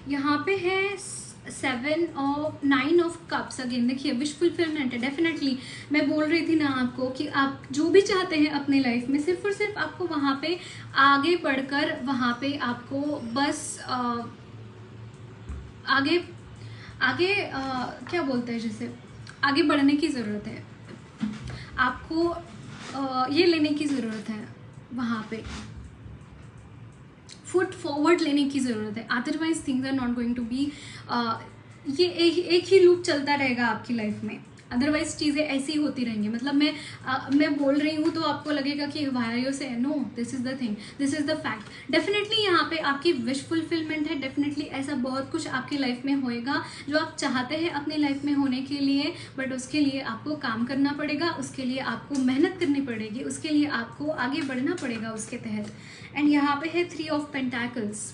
यहाँ पे है 9 ऑफ कप्स। अगेन देखिए विश फुलफिलमेंट है, डेफिनेटली मैं बोल रही थी ना आपको कि आप जो भी चाहते हैं अपने लाइफ में, सिर्फ और सिर्फ आपको वहाँ पे आगे बढ़कर, वहाँ पे आपको बस आगे क्या बोलते हैं, जैसे आगे बढ़ने की ज़रूरत है आपको, ये लेने की ज़रूरत है, वहाँ पे फुट फॉरवर्ड लेने की ज़रूरत है। Otherwise things are not going to be, ये एक ही लूप चलता रहेगा आपकी लाइफ में। अदरवाइज चीज़ें ऐसी होती रहेंगी। मतलब मैं बोल रही हूँ तो आपको लगेगा कि वायु से, no, this is the thing, this is the fact. Definitely यहाँ पे आपकी विश फुलफिलमेंट है, डेफिनेटली ऐसा बहुत कुछ आपकी लाइफ में होएगा जो आप चाहते हैं अपनी लाइफ में होने के लिए, बट उसके लिए आपको काम करना पड़ेगा, उसके लिए आपको मेहनत करनी पड़ेगी, उसके लिए आपको आगे बढ़ना पड़ेगा उसके तहत। एंड यहाँ पे है 3 ऑफ पेंटाकल्स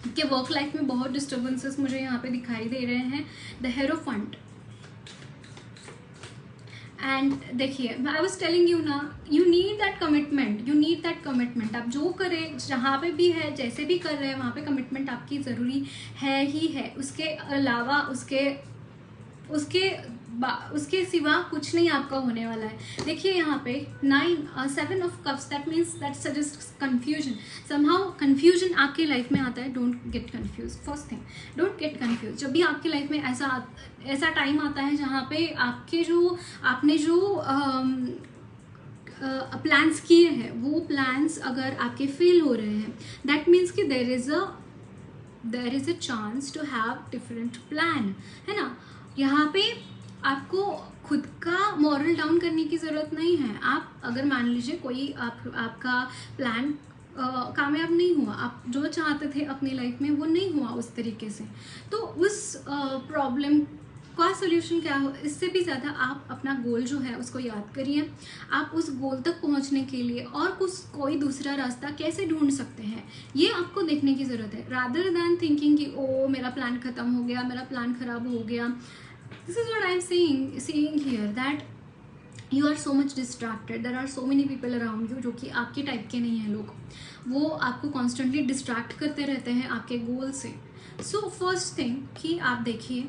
के वर्क लाइफ में बहुत डिस्टर्बेंसेस मुझे यहाँ पे दिखाई दे रहे हैं। द हेरोफंट, एंड देखिए आई वॉज टेलिंग यू ना, you need that commitment, you need that commitment. आप जो करें, जहाँ पे भी है, जैसे भी कर रहे हैं, वहाँ पे कमिटमेंट आपकी ज़रूरी है ही है। उसके अलावा उसके सिवा कुछ नहीं आपका होने वाला है। देखिए यहाँ पे 7 of cups, that means that suggest confusion. Somehow confusion आपकी लाइफ में आता है, don't get confuse. First thing, don't get confuse. जब भी आपकी लाइफ में ऐसा टाइम आता है जहाँ पे आपने जो प्लान्स किए हैं, वो प्लान्स अगर आपके फेल हो रहे हैं, दैट मीन्स कि there is a chance to have different plan, है ना। यहाँ पे आपको खुद का मॉरल डाउन करने की ज़रूरत नहीं है। आप अगर मान लीजिए कोई आपका प्लान कामयाब नहीं हुआ, आप जो चाहते थे अपनी लाइफ में वो नहीं हुआ उस तरीके से, तो उस प्रॉब्लम का सोल्यूशन क्या हो? इससे भी ज़्यादा आप अपना गोल जो है उसको याद करिए। आप उस गोल तक पहुंचने के लिए और कोई दूसरा रास्ता कैसे ढूंढ सकते हैं, ये आपको देखने की ज़रूरत है, रादर दैन थिंकिंग कि ओ मेरा प्लान ख़त्म हो गया, मेरा प्लान ख़राब हो गया। This is what I am saying here, that you are so much distracted, there are so many people around you जो कि आपके टाइप के नहीं हैं लोग, वो आपको कॉन्स्टेंटली डिस्ट्रैक्ट करते रहते हैं आपके गोल से। सो फर्स्ट थिंग कि आप देखिए,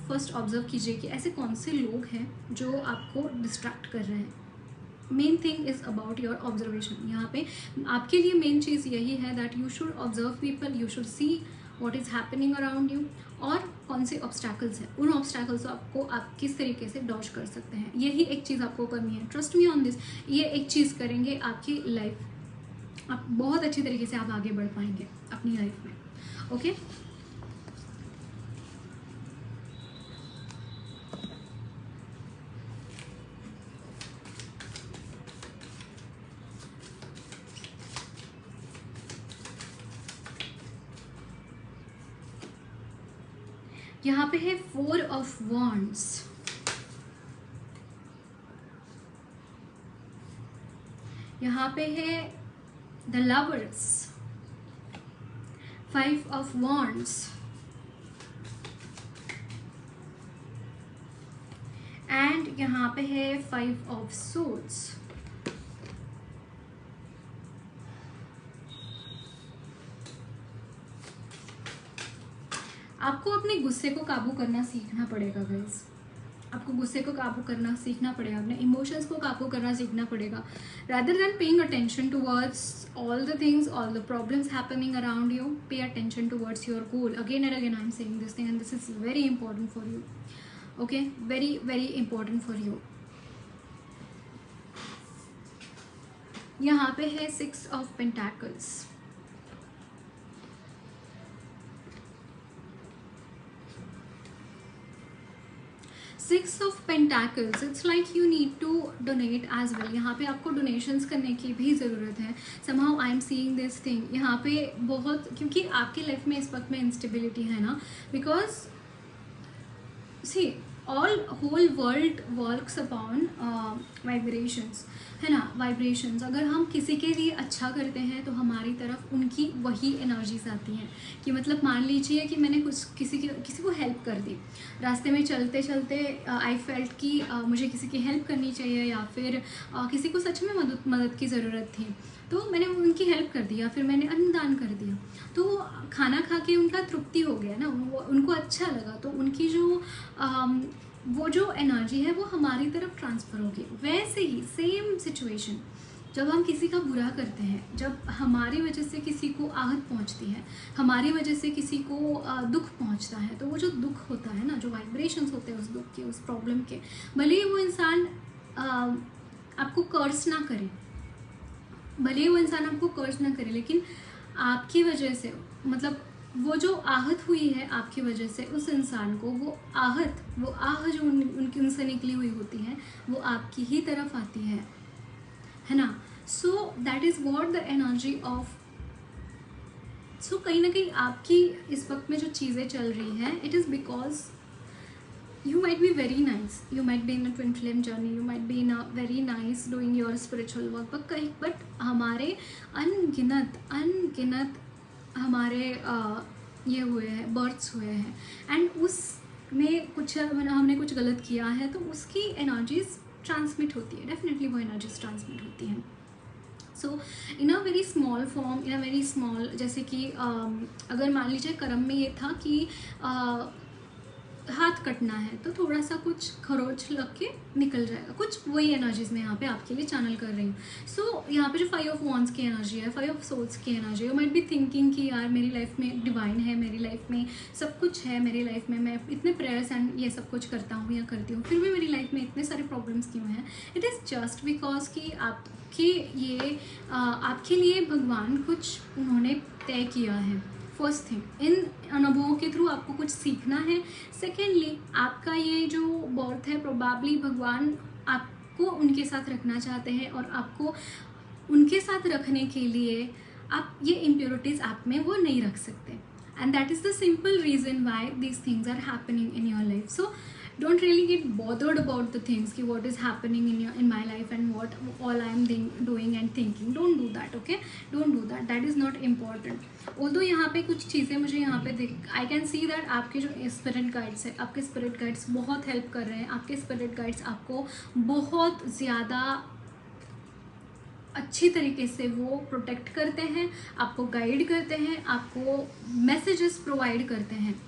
फर्स्ट ऑब्जर्व कीजिए कि ऐसे कौन से लोग हैं जो आपको डिस्ट्रैक्ट कर रहे हैं। Main thing is about your observation. यहाँ पे आपके लिए मेन चीज़ यही है that you should observe people, you should see what is happening around you, और कौन से ऑब्स्टैकल्स हैं, उन ऑब्स्टैकल्स को आप किस तरीके से डॉज कर सकते हैं, यही एक चीज़ आपको करनी है। ट्रस्ट मी ऑन दिस, ये एक चीज़ करेंगे आपकी लाइफ, आप बहुत अच्छी तरीके से आप आगे बढ़ पाएंगे अपनी लाइफ में। ओके, यहाँ पे है 4 ऑफ वॉन्ड्स। यहाँ पे है the lovers, 5 of wands and यहाँ पे है 5 ऑफ सोर्ड्स। आपको अपने गुस्से को काबू करना सीखना पड़ेगा गाइस, आपको गुस्से को काबू करना सीखना पड़ेगा, अपने इमोशंस को काबू करना सीखना पड़ेगा। Rather than paying attention towards all the things, all the problems happening around you, pay attention towards your goal. Again and again I am saying this thing and this is very important for you, okay, very very important for you. यहाँ पे है 6 of pentacles. Six of pentacles, it's like you need to donate as well. यहाँ पे आपको donations करने की भी ज़रूरत है। Somehow I am seeing this thing यहाँ पे बहुत, क्योंकि आपकी लाइफ में इस वक्त में इंस्टेबिलिटी है ना, because see all whole world works upon vibrations, है ना, वाइब्रेशंस। अगर हम किसी के लिए अच्छा करते हैं तो हमारी तरफ उनकी वही एनर्जीज आती हैं। कि मतलब मान लीजिए कि मैंने कुछ किसी को हेल्प कर दी, रास्ते में चलते चलते आई फेल्ट कि मुझे किसी की हेल्प करनी चाहिए, या फिर किसी को सच में मदद की ज़रूरत थी, तो मैंने उनकी हेल्प कर दी या फिर मैंने अन्नदान कर दिया, तो खाना खा के उनका तृप्ति हो गया ना, उनको अच्छा लगा, तो उनकी जो वो जो एनर्जी है वो हमारी तरफ ट्रांसफ़र होगी। वैसे ही सेम सिचुएशन जब हम किसी का बुरा करते हैं, जब हमारी वजह से किसी को आहत पहुंचती है, हमारी वजह से किसी को दुख पहुंचता है, तो वो जो दुख होता है ना, जो वाइब्रेशंस होते हैं उस दुख के, उस प्रॉब्लम के, भले ही वो इंसान आपको कर्ज ना करे, भले ही वो इंसान आपको कर्ज ना करे, लेकिन आपकी वजह से, मतलब वो जो आहत हुई है आपकी वजह से, उस इंसान को वो आहत, वो आह जो उनकी उनसे निकली हुई होती है वो आपकी ही तरफ आती है ना। So that is what the energy of. So कहीं ना कहीं आपकी इस वक्त में जो चीज़ें चल रही हैं, it is because you might be very nice, you might be in a twin flame journey, you might be in a very nice doing your spiritual work, but हमारे अनगिनत हमारे ये हुए हैं, बर्थ्स हुए हैं, एंड उसमें कुछ हमने कुछ गलत किया है, तो उसकी एनर्जीज ट्रांसमिट होती है, डेफिनेटली वो एनर्जीज ट्रांसमिट होती हैं। So in a very small form, in a very small, जैसे कि अगर मान लीजिए कर्म में ये था कि हाथ कटना है, तो थोड़ा सा कुछ खरोच लग के निकल जाएगा, कुछ वही एनर्जीज मैं यहाँ पे आपके लिए चैनल कर रही हूँ। सो यहाँ पे जो 5 ऑफ वॉन्ड्स की एनर्जी है, 5 ऑफ सोल्स की एनर्जी है, यू माइट बी थिंकिंग कि यार मेरी लाइफ में डिवाइन है, मेरी लाइफ में सब कुछ है, मेरी लाइफ में मैं इतने प्रेयर्स एंड ये सब कुछ करता हूँ या करती हूँ, फिर भी मेरी लाइफ में इतने सारे प्रॉब्लम्स क्यों हैं। इट इज़ जस्ट बिकॉज कि आपके लिए भगवान कुछ उन्होंने तय किया है। फर्स्ट थिंग, इन अनुभवों के थ्रू आपको कुछ सीखना है। सेकेंडली, आपका ये जो बर्थ है, प्रोबेबली भगवान आपको उनके साथ रखना चाहते हैं, और आपको उनके साथ रखने के लिए आप ये इम्प्योरिटीज़ आप में वो नहीं रख सकते, and that is the simple reason why these things are happening in your life. So don't really get bothered about the things कि what is happening in my life and what all I am doing and thinking. Don't do that, okay? Don't do that. That is not important. Although यहाँ पे कुछ चीज़ें मुझे यहाँ पे I can see that आपके जो स्पिरिट गाइड्स है, आपके स्पिरिट गाइड्स बहुत हेल्प कर रहे हैं, आपके स्पिरिट गाइड्स आपको बहुत ज़्यादा अच्छी तरीके से वो प्रोटेक्ट करते हैं, आपको गाइड करते हैं, आपको मैसेजेस प्रोवाइड करते हैं।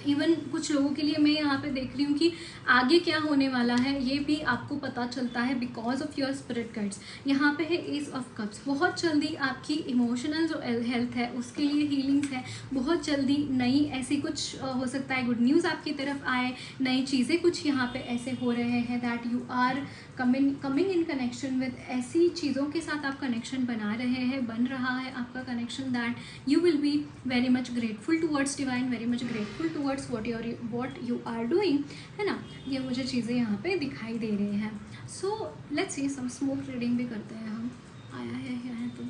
इवन कुछ लोगों के लिए मैं यहाँ पे देख रही हूँ कि आगे क्या होने वाला है ये भी आपको पता चलता है because of your spirit guides. यहाँ पे है एस ऑफ कप्स, बहुत जल्दी आपकी इमोशनल जो हेल्थ है उसके लिए हीलिंग्स है, बहुत जल्दी नई ऐसी कुछ हो सकता है गुड न्यूज़ आपकी तरफ आए, नई चीज़ें कुछ यहाँ पे ऐसे हो रहे हैं that you are coming in connection with, ऐसी चीज़ों के साथ आप कनेक्शन बना रहे हैं, बन रहा है आपका connection, that you will be very much grateful towards divine, very much grateful towards what you are doing, है ना। ये मुझे चीज़ें यहाँ पे दिखाई दे रही हैं। So let's see, some smoke reading भी करते हैं हम, आया है तो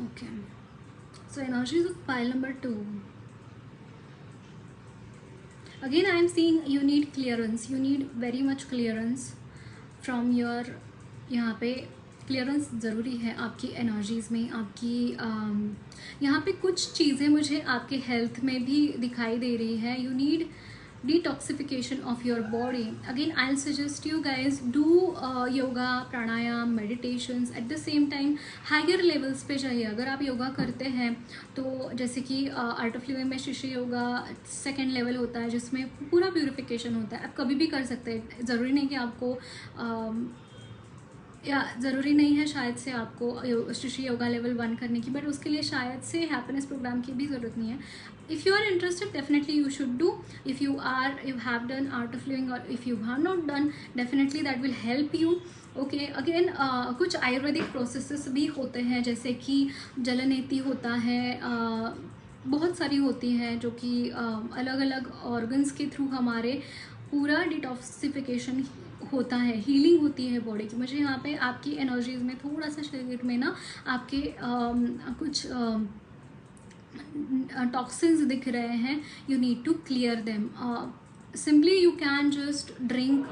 okay. So energies of pile number 2, again I am seeing you need clearance, you need very much clearance from your यहाँ पे क्लियरेंस ज़रूरी है आपकी एनर्जीज़ में, आपकी यहाँ पे कुछ चीज़ें मुझे आपके हेल्थ में भी दिखाई दे रही है. You need detoxification of your body. Again, I'll suggest you guys do yoga, pranayam, meditations. At the same time higher levels पे जाइए. अगर आप योगा करते हैं तो जैसे कि आर्ट ऑफ लिविंग में शिष्य योगा सेकेंड लेवल होता है जिसमें पूरा प्यूरिफिकेशन होता है. आप कभी भी कर सकते हैं, ज़रूरी नहीं कि आपको या ज़रूरी नहीं है शायद से आपको शिष्य योगा लेवल 1 करने की, बट उसके लिए शायद से हैप्पीनेस प्रोग्राम की भी ज़रूरत नहीं है. If you are interested, definitely you should do. If you have done art of living, or if you have not done, definitely that will help you. Okay, again कुछ आयुर्वेदिक प्रोसेसेस भी होते हैं जैसे कि जलनेति होता है, बहुत सारी होती हैं जो कि अलग अलग ऑर्गन्स के थ्रू हमारे पूरा डिटॉक्सिफिकेशन होता है, हीलिंग होती है बॉडी की. मुझे यहाँ पे आपकी एनर्जीज में थोड़ा सा शरीर में ना आपके कुछ टॉक्सिन्स दिख रहे हैं. You need to clear them. Simply you can just drink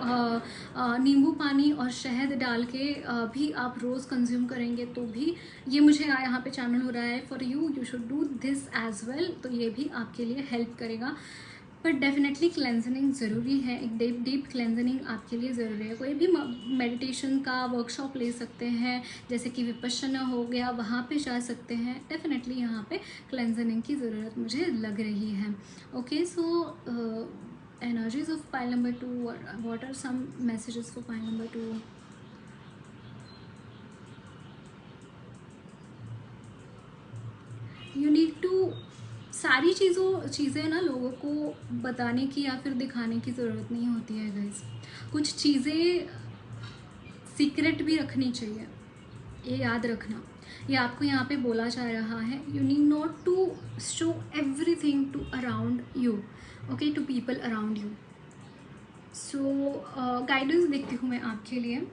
nimbu pani और शहद डाल के भी आप रोज़ कंज्यूम करेंगे तो भी ये मुझे यहाँ पे चैनल हो रहा है for you. You should do this as well. तो ये भी आपके लिए हेल्प करेगा. बट डेफिनेटली क्लेंजनिंग ज़रूरी है, एक डीप क्लेंजनिंग आपके लिए ज़रूरी है. कोई भी मेडिटेशन का वर्कशॉप ले सकते हैं जैसे कि विपश्यना हो गया, वहाँ पे जा सकते हैं. डेफिनेटली यहाँ पे क्लेंजनिंग की ज़रूरत मुझे लग रही है. Okay, so energies of pile number 2. What are some messages for pile number 2? You need to सारी चीज़ें ना लोगों को बताने की या फिर दिखाने की ज़रूरत नहीं होती है गाइस. कुछ चीज़ें सीक्रेट भी रखनी चाहिए, ये याद रखना. ये आपको यहाँ पे बोला जा रहा है. You need not to show everything to around you, okay, to people around you. So guidance देखती हूँ मैं आपके लिए.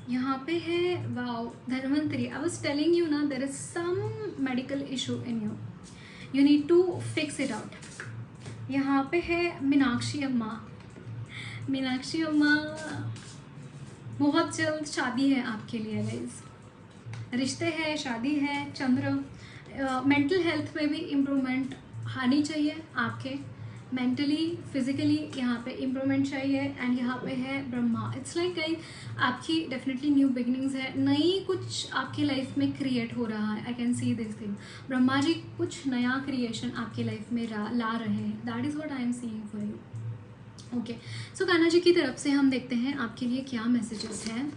यहाँ पे है wow Dhanvantari. I was telling you ना, there is some medical issue in you, you need to fix it out. यहाँ पे है मीनाक्षी अम्मा. मीनाक्षी अम्मा, बहुत जल्द शादी है आपके लिए गाइस. रिश्ते हैं, शादी है, चंद्र. मेंटल हेल्थ में भी इम्प्रूवमेंट आनी चाहिए आपके. मेंटली फिजिकली यहाँ पे इम्प्रूवमेंट चाहिए. एंड यहाँ पे है ब्रह्मा. इट्स लाइक गाइस आपकी डेफिनेटली न्यू बिगनिंग्स है, नई कुछ आपकी लाइफ में क्रिएट हो रहा है. I can see this thing. Brahma ji कुछ नया क्रिएशन आपकी लाइफ में ला रहे हैं. That is what I am seeing for you. Okay, so Kanha ji की तरफ से हम देखते हैं आपके लिए क्या मैसेजेस हैं.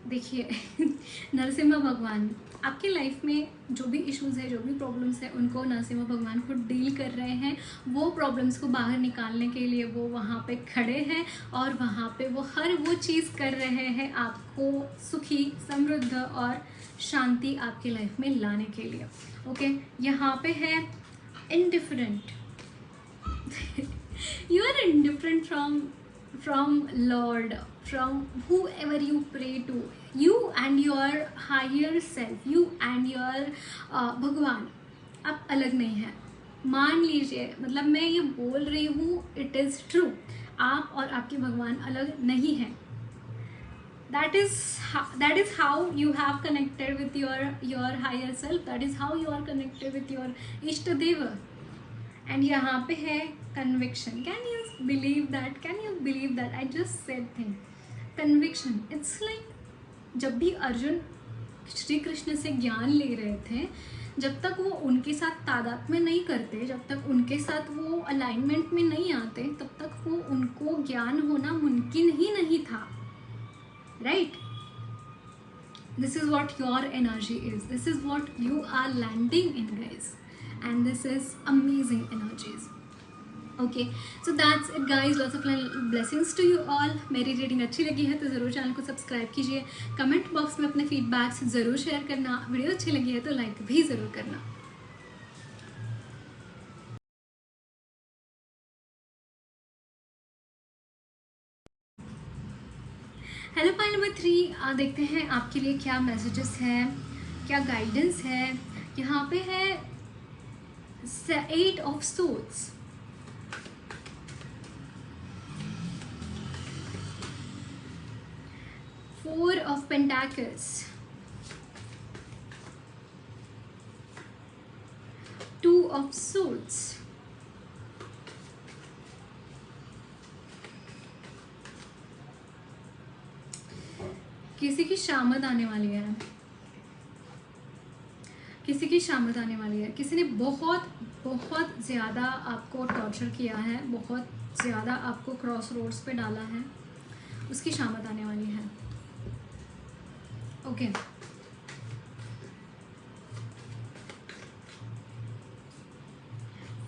देखिए नरसिम्हा भगवान आपके लाइफ में जो भी इश्यूज़ है, जो भी प्रॉब्लम्स है, उनको नरसिम्हा भगवान खुद डील कर रहे हैं. वो प्रॉब्लम्स को बाहर निकालने के लिए वो वहाँ पे खड़े हैं और वहाँ पे वो हर वो चीज़ कर रहे हैं आपको सुखी, समृद्ध और शांति आपकी लाइफ में लाने के लिए. ओके, यहाँ पे है indifferent. You are indifferent from Lord, from whoever you pray to, you and your higher self, you and your भगवान, आप अलग नहीं हैं. मान लीजिए, मतलब मैं ये बोल रही हूँ, इट इज़ ट्रू. आप और आपके भगवान अलग नहीं हैं. that is how you have connected with your higher self. that is how you are connected with your इष्ट देव. एंड यहाँ पे है conviction. Can you believe that? I just said thing conviction. It's like जब भी अर्जुन श्री कृष्ण से ज्ञान ले रहे थे, जब तक वो उनके साथ तादात्म्य नहीं करते, जब तक उनके साथ वो अलाइनमेंट में नहीं आते, तब तक वो उनको ज्ञान होना मुमकिन ही नहीं था. Right? This is what your energy is. This is what you are landing in guys. And this is amazing energies. Okay, so that's it guys. Lots of blessings to you all. मेरी reading अच्छी लगी है तो ज़रूर channel को subscribe कीजिए. Comment box में अपने फीडबैक्स ज़रूर शेयर करना. वीडियो अच्छी लगी है तो लाइक भी ज़रूर करना. हेलो पाइल नंबर 3, देखते हैं आपके लिए क्या मैसेजेस हैं, क्या गाइडेंस है। यहाँ पे है 8 of swords, four of pentacles, 2 of swords, किसी की शामत आने वाली है, किसी की शामत आने वाली है। किसी ने बहुत बहुत ज़्यादा आपको टॉर्चर किया है, बहुत ज़्यादा आपको क्रॉस रोड्स पे डाला है, उसकी शामत आने वाली है। ओके,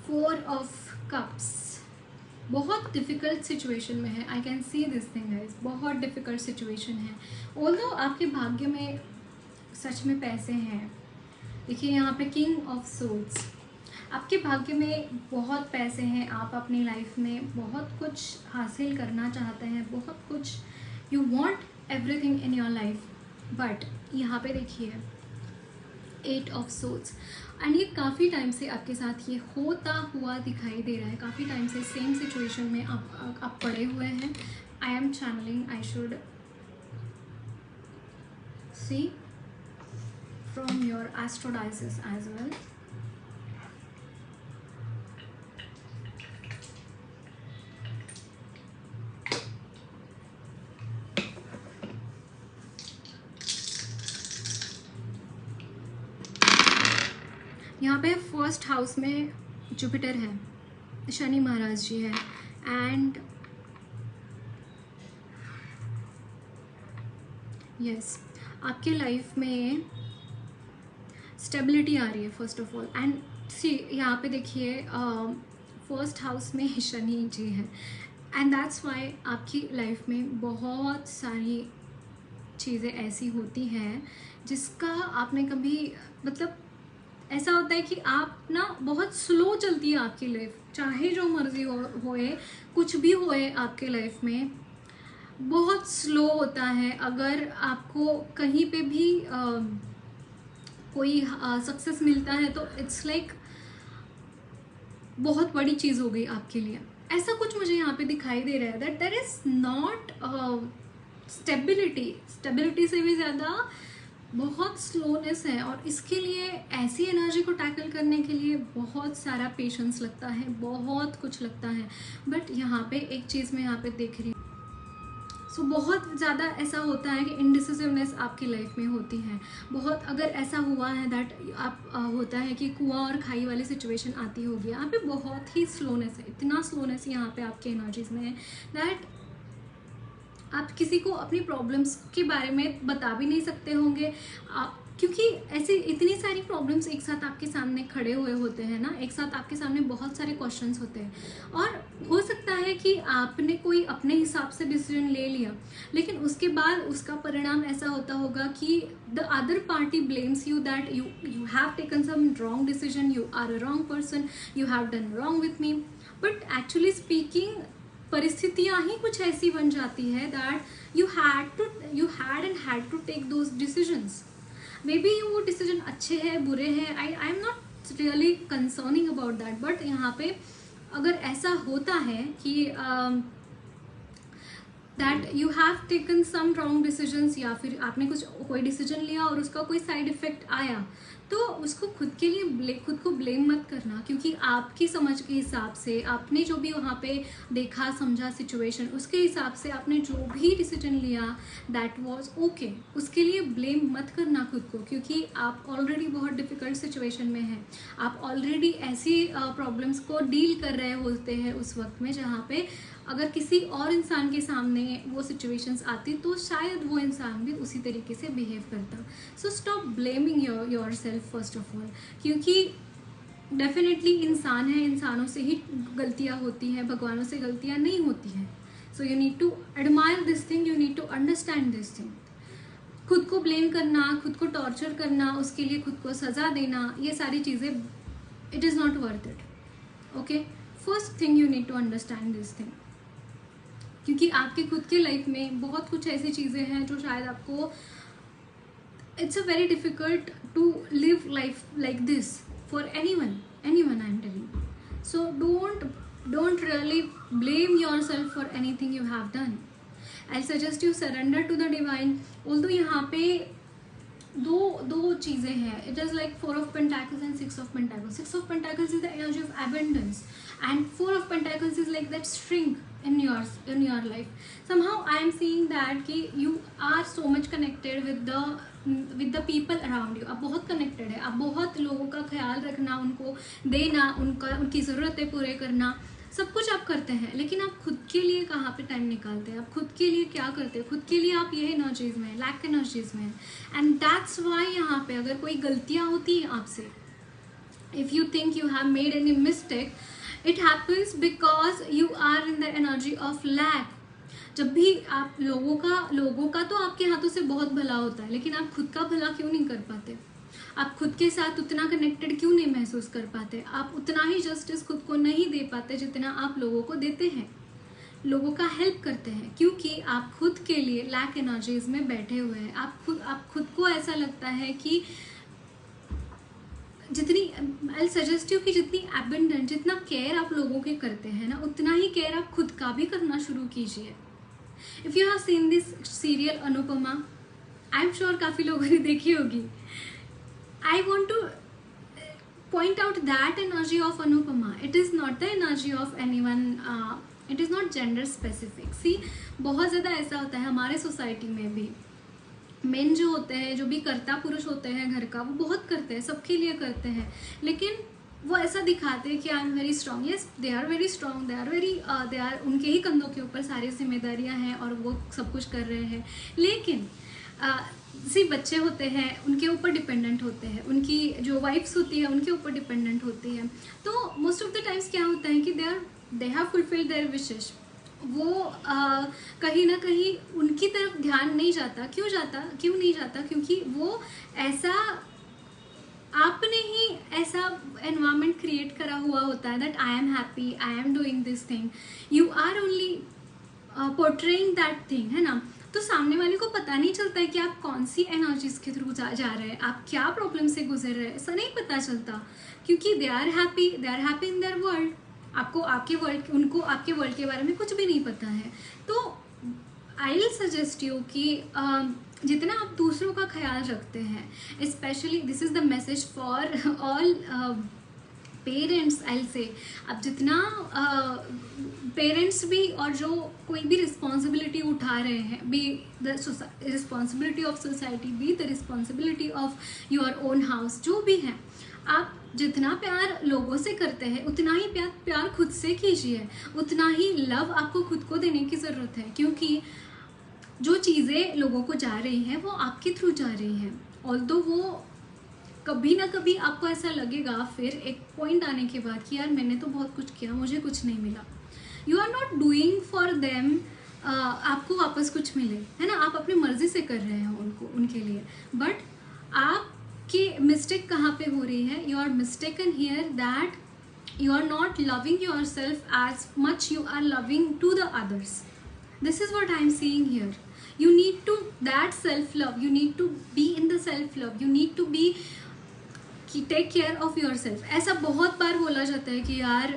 फोर ऑफ कप्स, बहुत डिफ़िकल्ट सिचुएशन में है। I can see this thing guys, बहुत डिफ़िकल्ट सिचुएशन है। ऑल्दो आपके भाग्य में सच में पैसे हैं। देखिए यहाँ पे किंग ऑफ सोर्ड्स, आपके भाग्य में बहुत पैसे हैं। आप अपनी लाइफ में बहुत कुछ हासिल करना चाहते हैं, बहुत कुछ, you want everything in your life. But यहाँ पे देखिए 8 ऑफ सोर्ड्स, एंड ये काफ़ी टाइम से आपके साथ ये होता हुआ दिखाई दे रहा है। काफ़ी टाइम से सेम सिचुएशन में आप पड़े हुए हैं। I am channeling, I should see from your astrodices as well. यहाँ पे फर्स्ट हाउस में जुपिटर है, शनि महाराज जी है, एंड यस आपके लाइफ में स्टेबिलिटी आ रही है फर्स्ट ऑफ ऑल। एंड सी यहाँ पे देखिए फर्स्ट हाउस में शनि जी है, एंड दैट्स वाई आपकी लाइफ में बहुत सारी चीज़ें ऐसी होती हैं जिसका आपने कभी, मतलब ऐसा होता है कि आप ना बहुत स्लो चलती है आपकी लाइफ, चाहे जो मर्जी होए, कुछ भी होए आपके लाइफ में बहुत स्लो होता है। अगर आपको कहीं पे भी कोई सक्सेस मिलता है तो इट्स लाइक बहुत बड़ी चीज़ हो गई आपके लिए। ऐसा कुछ मुझे यहाँ पे दिखाई दे रहा है that there is not stability से भी ज़्यादा बहुत स्लोनेस है, और इसके लिए ऐसी एनर्जी को टैकल करने के लिए बहुत सारा पेशेंस लगता है, बहुत कुछ लगता है। बट यहाँ पे एक चीज़ मैं यहाँ पे देख रही हूँ, सो बहुत ज़्यादा ऐसा होता है कि इनडिसिसिवनेस आपकी लाइफ में होती है बहुत। अगर ऐसा हुआ है दैट आप होता है कि कुआं और खाई वाली सिचुएशन आती होगी, यहाँ पे बहुत ही स्लोनेस है, इतना स्लोनेस यहाँ पे आपके एनर्जीज में है दैट आप किसी को अपनी प्रॉब्लम्स के बारे में बता भी नहीं सकते होंगे, क्योंकि ऐसी इतनी सारी प्रॉब्लम्स एक साथ आपके सामने खड़े हुए होते हैं ना, एक साथ आपके सामने बहुत सारे क्वेश्चंस होते हैं, और हो सकता है कि आपने कोई अपने हिसाब से डिसीजन ले लिया, लेकिन उसके बाद उसका परिणाम ऐसा होता होगा कि the other party blames you that you have taken some wrong decision, you are a wrong person, you have done wrong with me. But actually speaking परिस्थितियाँ ही कुछ ऐसी बन जाती है that you had end to take those decisions. Maybe वो decision अच्छे हैं, बुरे हैं, I am not really concerning about that. But यहाँ पे अगर ऐसा होता है कि that you have taken some wrong decisions, या फिर आपने कोई डिसीजन लिया और उसका कोई साइड इफेक्ट आया, तो उसको खुद के लिए खुद को ब्लेम मत करना, क्योंकि आपकी समझ के हिसाब से आपने जो भी वहाँ पे देखा समझा सिचुएशन, उसके हिसाब से आपने जो भी डिसीजन लिया दैट वाज ओके। उसके लिए ब्लेम मत करना खुद को, क्योंकि आप ऑलरेडी बहुत डिफ़िकल्ट सिचुएशन में हैं, आप ऑलरेडी ऐसी प्रॉब्लम्स को डील कर रहे होते हैं उस वक्त में जहाँ पे अगर किसी और इंसान के सामने वो सिचुएशंस आती तो शायद वो इंसान भी उसी तरीके से बिहेव करता। So stop blaming your self first of all, क्योंकि डेफिनेटली इंसान है, इंसानों से ही गलतियाँ होती हैं, भगवानों से गलतियाँ नहीं होती हैं। So you need to admire this thing, you need to understand this thing. खुद को ब्लेम करना, खुद को टॉर्चर करना, उसके लिए खुद को सज़ा देना, ये सारी चीज़ें it is not worth it. Okay, first thing you need to understand this thing. क्योंकि आपके खुद के लाइफ में बहुत कुछ ऐसी चीज़ें हैं जो शायद आपको, it's a very difficult to live life like this for anyone I'm telling you. So don't really blame yourself for anything you have done. I'll suggest you surrender to the divine. although यहाँ पे दो चीज़ें हैं. It is like 4 of Pentacles and 6 of Pentacles. 6 of Pentacles is the energy of abundance, and 4 of Pentacles is like that strength in your life. Somehow I am seeing that कि you are so much connected with the people around you. आप बहुत connected है, आप बहुत लोगों का ख्याल रखना, उनको देना, उनकी ज़रूरतें पूरे करना, सब कुछ आप करते हैं. लेकिन आप खुद के लिए कहाँ पे टाइम निकालते हैं? आप खुद के लिए क्या करते हैं? खुद के लिए आप ये एनर्जीज में, लैक एनर्जीज में. एंड दैट्स वाई यहाँ पे अगर कोई गलतियाँ होती हैं आपसे, if you think you have made any mistake, it happens because you are in the energy of lack. जब भी आप लोगों का तो आपके हाथों से बहुत भला होता है, लेकिन आप खुद का भला क्यों नहीं कर पाते? आप खुद के साथ उतना कनेक्टेड क्यों नहीं महसूस कर पाते? आप उतना ही जस्टिस खुद को नहीं दे पाते जितना आप लोगों को देते हैं, लोगों का हेल्प करते हैं, क्योंकि आप खुद के लिए लैक एनर्जीज में बैठे हुए हैं. आप खुद को ऐसा लगता है कि आई सजेस्ट यू कि जितनी एबंडेंट, जितना केयर आप लोगों के करते हैं ना, उतना ही केयर आप खुद का भी करना शुरू कीजिए. If you have seen this serial Anupama, I am sure काफ़ी लोगों ने देखी होगी. I want to point out that energy of Anupama. It is not the energy of anyone. It is not gender specific. See, बहुत ज़्यादा ऐसा होता है हमारे सोसाइटी में भी. मेन जो होते हैं, जो भी कर्ता पुरुष होते हैं घर का, वो बहुत करते हैं, सबके लिए करते हैं, लेकिन वो ऐसा दिखाते हैं कि I am very strong. Yes, they are very strong, they are उनके ही कंधों के ऊपर सारी जिम्मेदारियां हैं और वो सब कुछ कर रहे हैं. लेकिन बच्चे होते हैं, उनके ऊपर डिपेंडेंट होते हैं, उनकी जो वाइफ्स होती है उनके ऊपर डिपेंडेंट होती है. तो मोस्ट ऑफ द टाइम्स क्या होता है कि they have fulfilled their wishes. वो कहीं ना कहीं उनकी तरफ ध्यान नहीं जाता. क्यों नहीं जाता? क्योंकि वो ऐसा, आपने ही ऐसा एनवायरनमेंट क्रिएट करा हुआ होता है that I am happy, I am doing this thing, you are only portraying that thing, है ना. तो सामने वाले को पता नहीं चलता है कि आप कौन सी एनर्जीज के थ्रू जा रहे हैं, आप क्या प्रॉब्लम से गुजर रहे हैं, ऐसा नहीं पता चलता, क्योंकि they are happy in their world. उनको आपके वर्ल्ड के बारे में कुछ भी नहीं पता है. तो आई विल सजेस्ट यू कि जितना आप दूसरों का ख्याल रखते हैं, specially this is the message for all parents. I will say अब जितना पेरेंट्स भी और जो कोई भी रिस्पॉन्सिबिलिटी उठा रहे हैं, be the responsibility of society, be the responsibility of your own house, जो भी है, आप जितना प्यार लोगों से करते हैं उतना ही प्यार खुद से कीजिए. उतना ही लव आपको खुद को देने की ज़रूरत है, क्योंकि जो चीज़ें लोगों को जा रही हैं वो आपके थ्रू जा रही हैं. ऑल्दो वो कभी ना कभी आपको ऐसा लगेगा फिर एक पॉइंट आने के बाद कि यार मैंने तो बहुत कुछ किया, मुझे कुछ नहीं मिला. You are not doing for them, आपको वापस कुछ मिले, है ना. आप अपनी मर्जी से कर रहे हो उनके लिए, बट आपकी मिस्टेक कहाँ पे हो रही है? You are mistaken here that you are not loving yourself as much you are loving to the others. This is what I am seeing here. You need to that self-love. You need to be in the self-love. You need to be take care of yourself. ऐसा बहुत बार बोला जाता है कि यार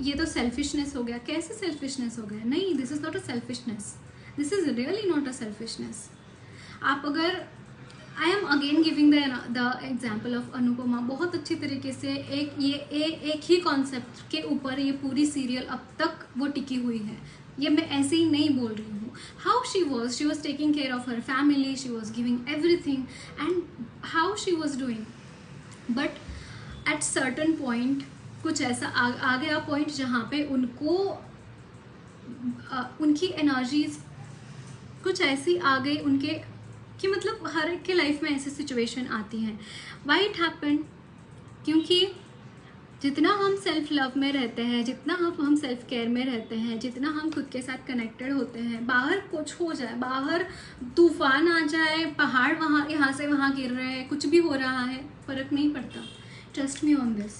ये तो selfishness हो गया. कैसे सेल्फिशनेस हो गया? नहीं, this is not a selfishness. This is really not a selfishness. आप अगर, I am again giving the example of Anupama. बहुत अच्छी तरीके से एक ही कॉन्सेप्ट के ऊपर ये पूरी सीरियल अब तक वो टिकी हुई है. ये मैं ऐसे ही नहीं बोल रही हूँ. How she was taking care of her family, she was giving everything, and how she was doing. But at certain point कुछ ऐसा आ गया पॉइंट जहाँ पे उनको उनकी एनर्जीज कुछ ऐसी आ गई उनके कि मतलब हर एक के लाइफ में ऐसी सिचुएशन आती हैं. Why it happened? क्योंकि जितना हम सेल्फ लव में रहते हैं, जितना हम सेल्फ केयर में रहते हैं, जितना हम खुद के साथ कनेक्टेड होते हैं, बाहर कुछ हो जाए, बाहर तूफान आ जाए, पहाड़ यहाँ से वहाँ गिर रहे हैं, कुछ भी हो रहा है, फ़र्क नहीं पड़ता. Trust me on this.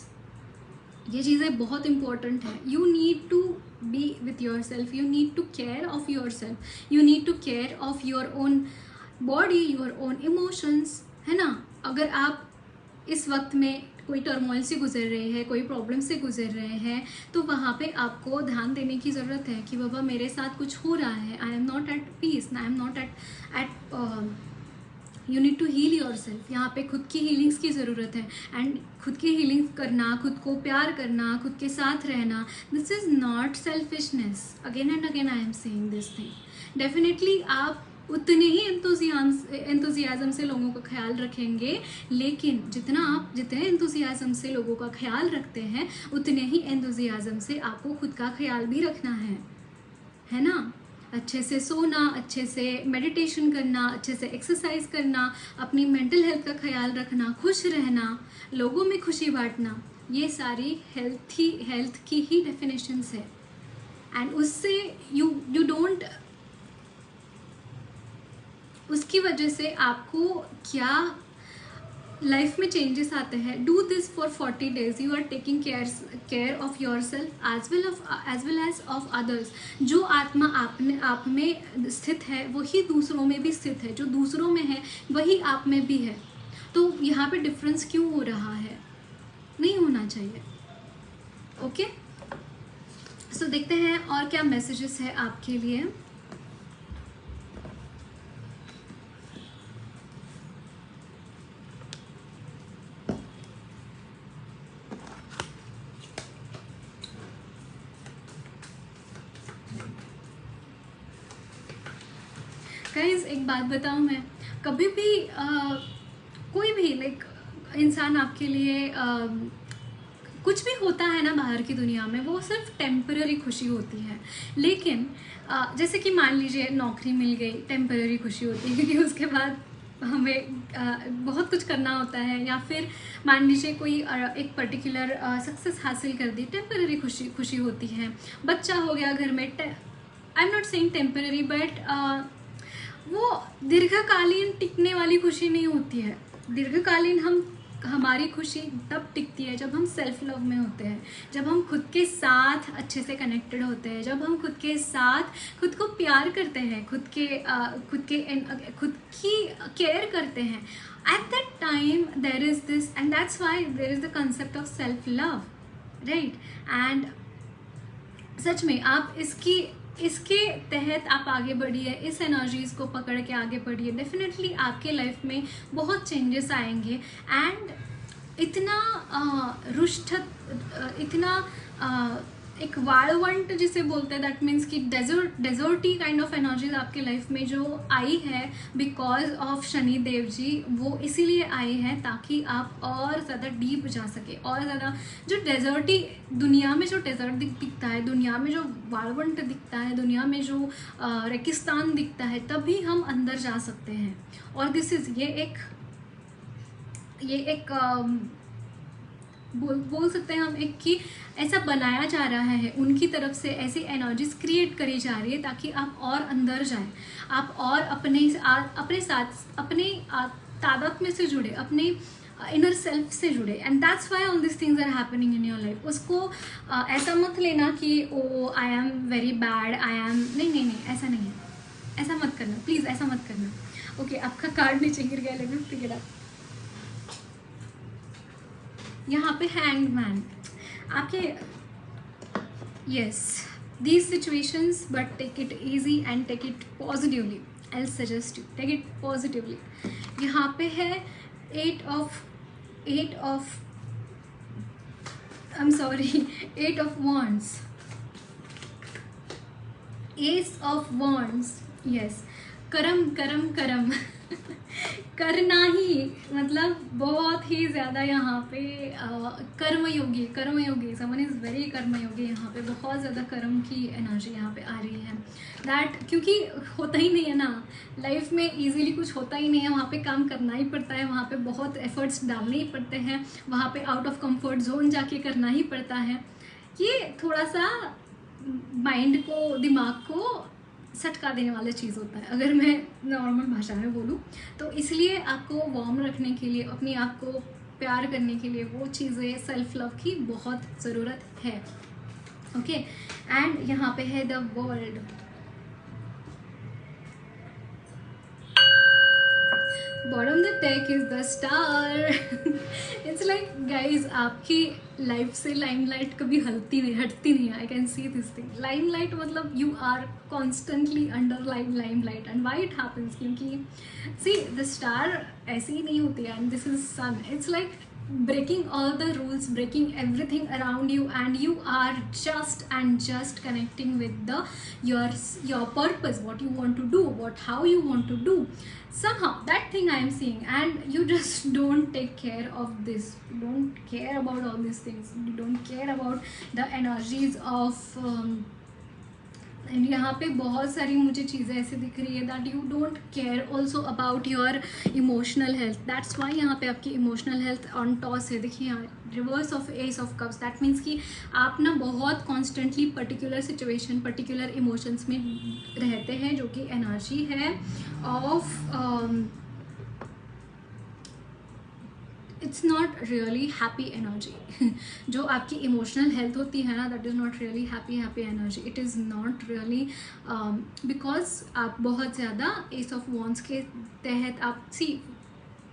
ये चीज़ें बहुत इंपॉर्टेंट है। You need to be with your self, you need to care of your self, you need to care of your own body, your own emotions, है ना। अगर आप इस वक्त में कोई टर्मोइल से गुजर रहे हैं, कोई प्रॉब्लम से गुजर रहे हैं, तो वहाँ पे आपको ध्यान देने की ज़रूरत है कि बाबा मेरे साथ कुछ हो रहा है, I am not at peace, I am not at you need to heal yourself. यहाँ पे खुद की हीलिंग्स की ज़रूरत है। एंड खुद की हीलिंग करना, खुद को प्यार करना, खुद के साथ रहना, this is not selfishness. Again and again I am saying this thing. Definitely आप उतने ही एंथुजियाज़म से लोगों का ख्याल रखेंगे, लेकिन जितने एंथुजियाज़म से लोगों का ख्याल रखते हैं, उतने ही एंथुजियाज़म से आपको खुद का ख्याल भी रखना है ना। अच्छे से सोना, अच्छे से मेडिटेशन करना, अच्छे से एक्सरसाइज करना, अपनी मेंटल हेल्थ का ख्याल रखना, खुश रहना, लोगों में खुशी बांटना, ये सारी हेल्थ की ही डेफिनेशंस है। एंड उससे यू डोंट, उसकी वजह से आपको क्या लाइफ में चेंजेस आते हैं। Do this for 40 days, you are taking care of yourself as well as of others. जो आत्मा आप में स्थित है वही दूसरों में भी स्थित है, जो दूसरों में है वही आप में भी है। तो यहाँ पे डिफरेंस क्यों हो रहा है? नहीं होना चाहिए। ओके, सो देखते हैं और क्या मैसेजेस है आपके लिए। गाइस एक बात बताऊं, मैं कभी भी कोई भी लाइक इंसान आपके लिए कुछ भी होता है ना बाहर की दुनिया में, वो सिर्फ टेम्पररी खुशी होती है। लेकिन जैसे कि मान लीजिए नौकरी मिल गई, टेम्पररी खुशी होती है क्योंकि उसके बाद हमें बहुत कुछ करना होता है। या फिर मान लीजिए कोई एक पर्टिकुलर सक्सेस हासिल कर दी, टेम्पररी खुशी होती है। बच्चा हो गया घर में, आई am not saying temporary, but वो दीर्घकालीन टिकने वाली खुशी नहीं होती है। दीर्घकालीन हमारी खुशी तब टिकती है जब हम सेल्फ लव में होते हैं, जब हम खुद के साथ अच्छे से कनेक्टेड होते हैं, जब हम खुद के साथ खुद को प्यार करते हैं, खुद की केयर करते हैं। At that time there is this, and that's why there is the concept of self love, right. And सच में आप इसके तहत आप आगे बढ़िए, इस एनर्जीज को पकड़ के आगे बढ़िए। डेफिनेटली आपके लाइफ में बहुत चेंजेस आएंगे। एंड इतना एक वाळवंट जिसे बोलते हैं, दैट मीन्स कि डेजर्टी काइंड ऑफ एनर्जीज आपके लाइफ में जो आई है बिकॉज ऑफ शनि देव जी, वो इसीलिए आई है ताकि आप और ज़्यादा डीप जा सके, और ज़्यादा जो डेजर्टी दुनिया में जो डेजर्ट दिखता है, दुनिया में जो वाळवंट दिखता है, दुनिया में जो रेगिस्तान दिखता है, तभी हम अंदर जा सकते हैं। और दिस इज़ ये एक बोल सकते हैं हम एक कि ऐसा बनाया जा रहा है, उनकी तरफ से ऐसी एनर्जीज क्रिएट करी जा रही है ताकि आप और अंदर जाएं, आप और अपने साथ अपने तादाद में से जुड़े, अपने इनर सेल्फ से जुड़े। And that's why all this things are happening in your life. उसको ऐसा मत लेना कि oh I am very bad, I am नहीं, ऐसा नहीं है, ऐसा मत करना प्लीज़, ऐसा मत करना। ओके, आपका कार्ड नीचे गिर गया, लेकिन पिक इट अप। यहाँ पे हैंग्ड मैन आपके, yes, these situations, but take it easy and take it positively. I suggest you take it positively. यहाँ पे है eight of wands, ace of wands, yes. करम करना ही, मतलब बहुत ही ज़्यादा यहाँ पे कर्मयोगी, समवन इज़ वेरी कर्मयोगी। यहाँ पे बहुत ज़्यादा कर्म की एनर्जी यहाँ पे आ रही है। दैट क्योंकि होता ही नहीं है ना लाइफ में, इजीली कुछ होता ही नहीं है, वहाँ पे काम करना ही पड़ता है, वहाँ पे बहुत एफर्ट्स डालने ही पड़ते हैं, वहाँ पे आउट ऑफ कंफर्ट जोन जाके करना ही पड़ता है। ये थोड़ा सा माइंड को, दिमाग को सटका देने वाला चीज़ होता है, अगर मैं नॉर्मल भाषा में बोलूँ तो। इसलिए आपको वार्म रखने के लिए, अपने आप को प्यार करने के लिए, वो चीज़ें सेल्फ लव की बहुत ज़रूरत है। ओके एंड यहाँ पे है the world. Bottom the tech is the star. It's like guys, आपकी लाइफ से लाइमलाइट कभी हटती नहीं। I can see this thing. Limelight मतलब you are constantly under limelight and why it happens, क्योंकि सी द स्टार ऐसी ही नहीं होती है and this is sun. It's like breaking all the rules, breaking everything around you, and you are just connecting with the your purpose, what you want to do, how you want to do. Somehow that thing I am seeing, and you just don't take care of this. You don't care about all these things. You don't care about the energies of and यहाँ पे बहुत सारी मुझे चीज़ें ऐसी दिख रही है that you don't care also about your emotional health. That's why यहाँ पे आपकी इमोशनल हेल्थ ऑन टॉस है। देखिए यहाँ reverse of ace of cups, that means कि आप ना बहुत constantly particular situation, particular emotions में रहते हैं, जो कि एनर्जी है of it's not really happy energy. जो आपकी इमोशनल हेल्थ होती है ना, that is not really happy energy. It is not really because आप बहुत ज़्यादा एस ऑफ वॉन्ड्स के तहत आप see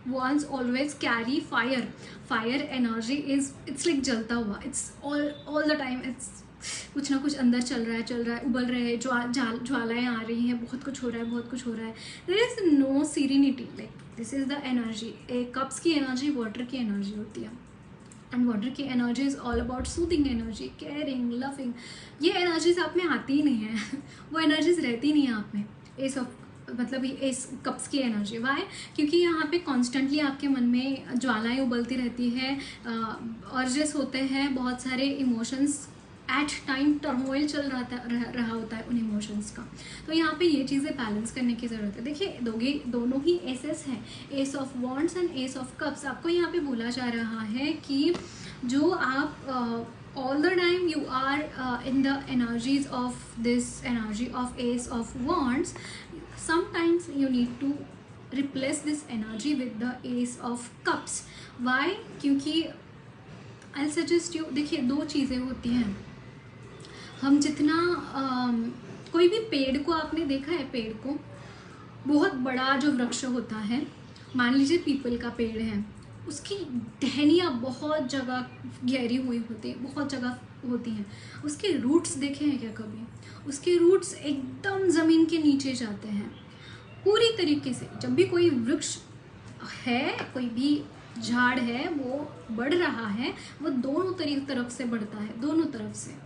wands always carry fire energy is it's like जलता हुआ, it's all the time, it's कुछ ना कुछ अंदर चल रहा है, उबल रहे हैं, ज्वालाएँ आ रही हैं, बहुत कुछ हो रहा है। There is no serenity, like this is the energy. एक कप्स की एनर्जी वाटर की एनर्जी होती है एंड वाटर की energy is all about soothing energy, caring, loving. ये एनर्जीज आप में आती ही नहीं है। वो एनर्जीज रहती नहीं है आप में। एस ऑफ मतलब इस कप्स की एनर्जी, वाई? क्योंकि यहाँ पे कॉन्स्टेंटली आपके मन में ज्वालाएँ उबलती रहती है, अर्जेस होते हैं, बहुत सारे इमोशंस एट टाइम टर्मोइल चल रहा होता है उन इमोशंस का। तो यहाँ पे ये चीज़ें बैलेंस करने की ज़रूरत है। देखिए दोनों ही एसेस हैं, S of wands and S of cups. आपको यहाँ पे बोला जा रहा है कि जो आप all the time you are in the energies of this energy of ace of wands, sometimes you need to replace this energy with the ace of cups. Why? क्योंकि I'll suggest you, देखिए दो चीज़ें होती हैं। हम जितना कोई भी पेड़ को आपने देखा है, पेड़ को बहुत बड़ा जो वृक्ष होता है, मान लीजिए पीपल का पेड़ है, उसकी टहनियाँ बहुत जगह गहरी हुई होती है, बहुत जगह होती हैं। उसके रूट्स देखे हैं क्या कभी? उसके रूट्स एकदम ज़मीन के नीचे जाते हैं पूरी तरीके से। जब भी कोई वृक्ष है, कोई भी झाड़ है, वो बढ़ रहा है, वो दोनों तरफ से बढ़ता है, दोनों तरफ से।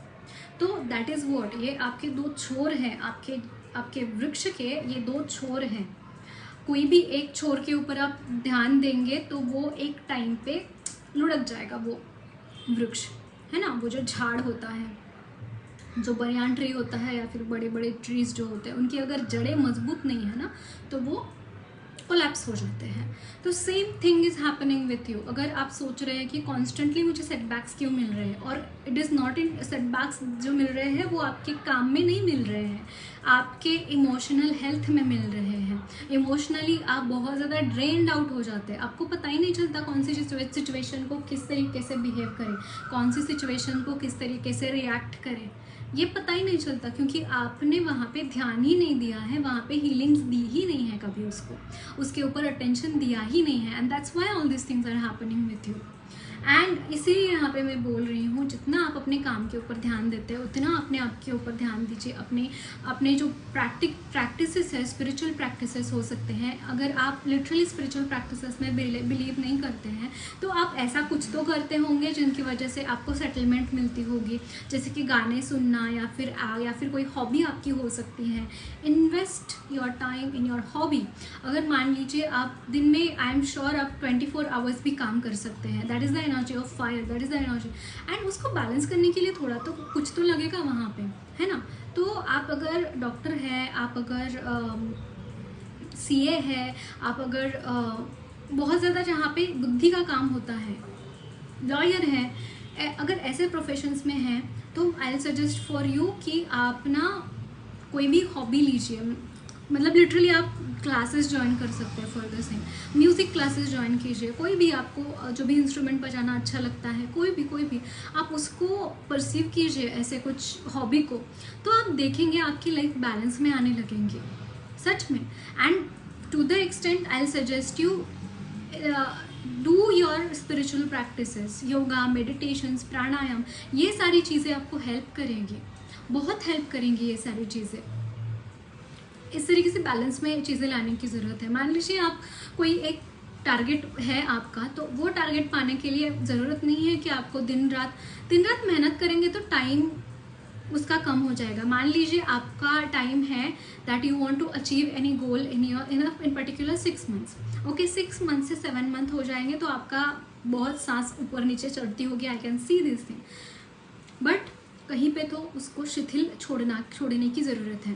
तो दैट इज़ व्हाट, ये आपके दो छोर हैं, आपके वृक्ष के ये दो छोर हैं। कोई भी एक छोर के ऊपर आप ध्यान देंगे तो वो एक टाइम पे लुढ़क जाएगा, वो वृक्ष है ना। वो जो झाड़ होता है, जो बनियान ट्री होता है या फिर बड़े बड़े ट्रीज जो होते हैं, उनकी अगर जड़ें मजबूत नहीं है ना, तो वो कोलैप्स हो जाते हैं। तो same thing is happening with you. अगर आप सोच रहे हैं कि कॉन्स्टेंटली मुझे सेटबैक्स क्यों मिल रहे हैं, और it is not in setbacks जो मिल रहे हैं वो आपके काम में नहीं मिल रहे हैं, आपके इमोशनल हेल्थ में मिल रहे हैं। इमोशनली आप बहुत ज़्यादा ड्रेन्ड आउट हो जाते हैं, आपको पता ही नहीं चलता कौन सी सिचुएशन को किस तरीके से बिहेव करें, कौन सी सिचुएशन को किस तरीके से रिएक्ट करें, ये पता ही नहीं चलता, क्योंकि आपने वहाँ पे ध्यान ही नहीं दिया है, वहाँ पे हीलिंग्स दी ही नहीं है कभी, उसके ऊपर अटेंशन दिया ही नहीं है। And that's why all this things are happening with you. And इसीलिए यहाँ पे मैं बोल रही हूँ, जितना आप अपने काम के ऊपर ध्यान देते हैं, उतना अपने आप के ऊपर ध्यान दीजिए। अपने जो प्रैक्टिसेस है, स्पिरिचुअल प्रैक्टिसेस हो सकते हैं। अगर आप लिटरली स्पिरिचुअल प्रैक्टिसेस में बिलीव नहीं करते हैं, तो आप ऐसा कुछ तो करते होंगे जिनकी वजह से आपको सेटलमेंट मिलती होगी, जैसे कि गाने सुनना या फिर कोई हॉबी आपकी हो सकती है। Invest your time in your hobby. अगर मान लीजिए आप दिन में, आई एम श्योर आप 24 आवर्स भी काम कर सकते हैं, that is the energy of fire, that is the energy. And उसको बैलेंस करने के लिए थोड़ा तो कुछ तो लगेगा वहाँ पे, है ना। तो आप अगर डॉक्टर है, आप अगर सीए है, आप अगर बहुत ज़्यादा जहाँ पे बुद्धि का काम होता है, लॉयर है, अगर ऐसे प्रोफेशंस में हैं, तो I will suggest for you कि आप ना कोई भी हॉबी लीजिए। मतलब लिटरली आप क्लासेस ज्वाइन कर सकते हैं for the same. Music classes join कीजिए, कोई भी आपको जो भी इंस्ट्रूमेंट बजाना अच्छा लगता है, कोई भी आप उसको परसीव कीजिए ऐसे कुछ हॉबी को, तो आप देखेंगे आपकी लाइफ बैलेंस में आने लगेंगी सच में। And to the extent I suggest you do your spiritual practices, yoga, meditations, pranayama, ये सारी चीज़ें आपको हेल्प करेंगी, बहुत हेल्प करेंगी ये सारी चीज़ें। इस तरीके से बैलेंस में चीज़ें लाने की ज़रूरत है। मान लीजिए आप कोई एक टारगेट है आपका, तो वो टारगेट पाने के लिए ज़रूरत नहीं है कि आपको दिन रात मेहनत करेंगे तो टाइम उसका कम हो जाएगा। मान लीजिए आपका टाइम है that you want to achieve any goal in particular 6 months, okay 6 month से 7 मंथ हो जाएंगे तो आपका बहुत सांस ऊपर नीचे चढ़ती होगी, आई can see this thing, but कहीं पे तो उसको शिथिल छोड़ने की ज़रूरत है।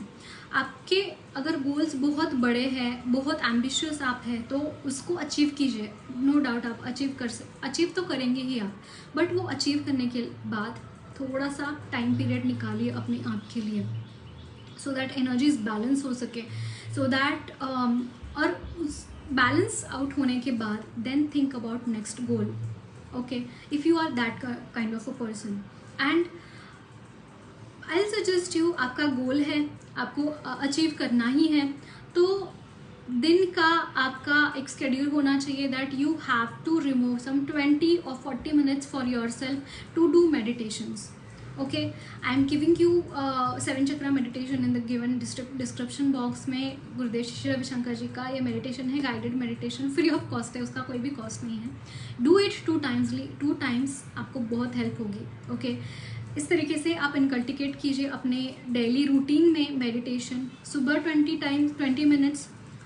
आपके अगर गोल्स बहुत बड़े हैं, बहुत एम्बिशियस आप हैं, तो उसको अचीव कीजिए, नो डाउट आप अचीव तो करेंगे ही आप, बट वो अचीव करने के बाद थोड़ा सा टाइम पीरियड निकालिए अपने आप के लिए, सो दैट एनर्जीज बैलेंस हो सके, सो दैट और उस बैलेंस आउट होने के बाद then think about next goal, okay, if you are that kind of a person. And I suggest you, आपका गोल है, आपको अचीव करना ही है, तो दिन का आपका एक शेड्यूल होना चाहिए that you have to remove some 20 or 40 minutes for yourself to do meditations, okay. I am giving you 7 chakra meditation in the given description box में। गुरुदेव श्री रविशंकर जी का ये मेडिटेशन है, guided meditation, free of cost है, उसका कोई भी cost नहीं है। डू इट 2 times, आपको बहुत हेल्प होगी, ओके। इस तरीके से आप इनकल्टिकेट कीजिए अपने डेली रूटीन में मेडिटेशन। सुबह 20 minutes,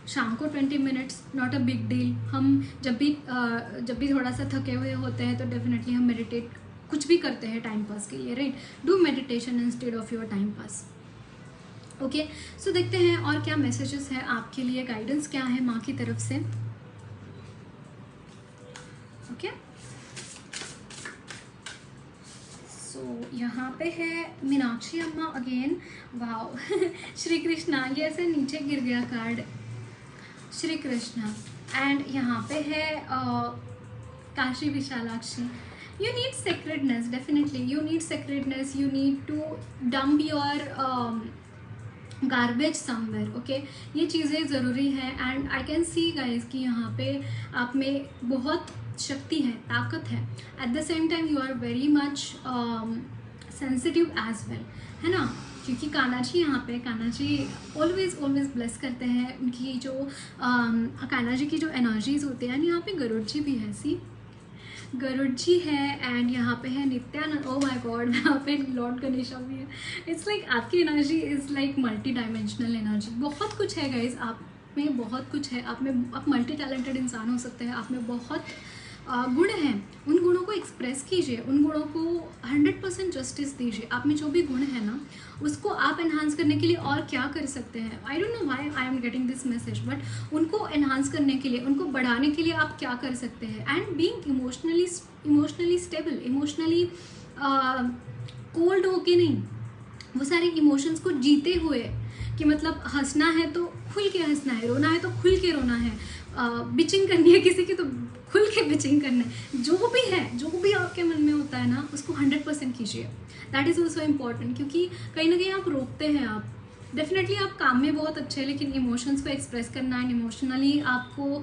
शाम को 20 minutes, not a big deal. हम जब भी थोड़ा सा थके हुए होते हैं तो डेफिनेटली हम मेडिटेट कुछ भी करते हैं टाइम पास के लिए, right. Do meditation instead of your time pass, okay. So देखते हैं और क्या मैसेजेस है आपके लिए, गाइडेंस क्या है माँ की तरफ से, ओके। सो यहाँ पे है मीनाक्षी अम्मा अगेन, वाओ श्री कृष्णा, ये ऐसे नीचे गिर गया कार्ड, श्री कृष्णा। एंड यहाँ पे है Kashi Vishalakshi, you need sacredness, definitely you need sacredness, you need to dump your garbage somewhere, okay। ये चीज़ें ज़रूरी है। And I can see guys कि यहाँ पे आप में बहुत शक्ति है, ताकत है, at the same time you are very much sensitive as well, है ना, क्योंकि कान्हा जी यहाँ पे, कान्हा जी ऑलवेज ब्लेस करते हैं। उनकी जो कान्हा जी की जो एनर्जीज होती हैं, यहाँ पे गरुड़ जी भी है, सी गरुड़ जी है, एंड यहाँ पे है नित्यानंद, ओ माय गॉड, यहाँ पे लॉर्ड गणेशा भी है। इट्स लाइक आपकी energy is like multi dimensional energy, बहुत कुछ है गाइज, आप में बहुत कुछ है, आप मल्टी टैलेंटेड इंसान हो सकते हैं, आप में बहुत गुण हैं, उन गुणों को एक्सप्रेस कीजिए, उन गुणों को 100% जस्टिस दीजिए। आप में जो भी गुण है ना, उसको आप एनहांस करने के लिए और क्या कर सकते हैं, आई don't know why I am getting this message, but उनको एनहांस करने के लिए, उनको बढ़ाने के लिए आप क्या कर सकते हैं। And being emotionally stable, emotionally cold होके नहीं, वो सारे इमोशंस को जीते हुए, कि मतलब हंसना है तो खुल के हंसना है, रोना है तो खुल के रोना है, बिचिंग करनी है किसी की तो खुल के बिचिंग करना है, जो भी है, जो भी आपके मन में होता है ना, उसको 100% कीजिए। दैट इज़ ऑल्सो इम्पॉर्टेंट, क्योंकि कहीं ना कहीं आप रोकते हैं, आप डेफिनेटली आप काम में बहुत अच्छे हैं, लेकिन इमोशंस को एक्सप्रेस करना एंड इमोशनली आपको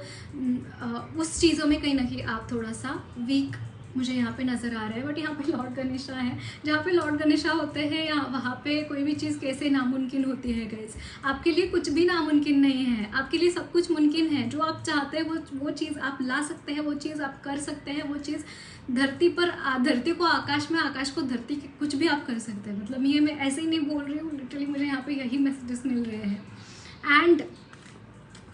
उस चीज़ों में कहीं ना कहीं आप थोड़ा सा वीक मुझे यहाँ पे नज़र आ रहा है। बट यहाँ पे लॉर्ड गणेशा है, जहाँ पे लॉर्ड गणेशा होते हैं या वहाँ पे कोई भी चीज़ कैसे नामुमकिन होती है गाइस। आपके लिए कुछ भी नामुमकिन नहीं है, आपके लिए सब कुछ मुमकिन है। जो आप चाहते हैं वो चीज़ आप ला सकते हैं, वो चीज़ आप कर सकते हैं, वो चीज़ धरती को आकाश में, आकाश को धरती, कुछ भी आप कर सकते हैं। मतलब ये मैं ऐसे ही नहीं बोल रही हूँ, लिटरली मुझे यहाँ पे यही मैसेजेस मिल रहे हैं। And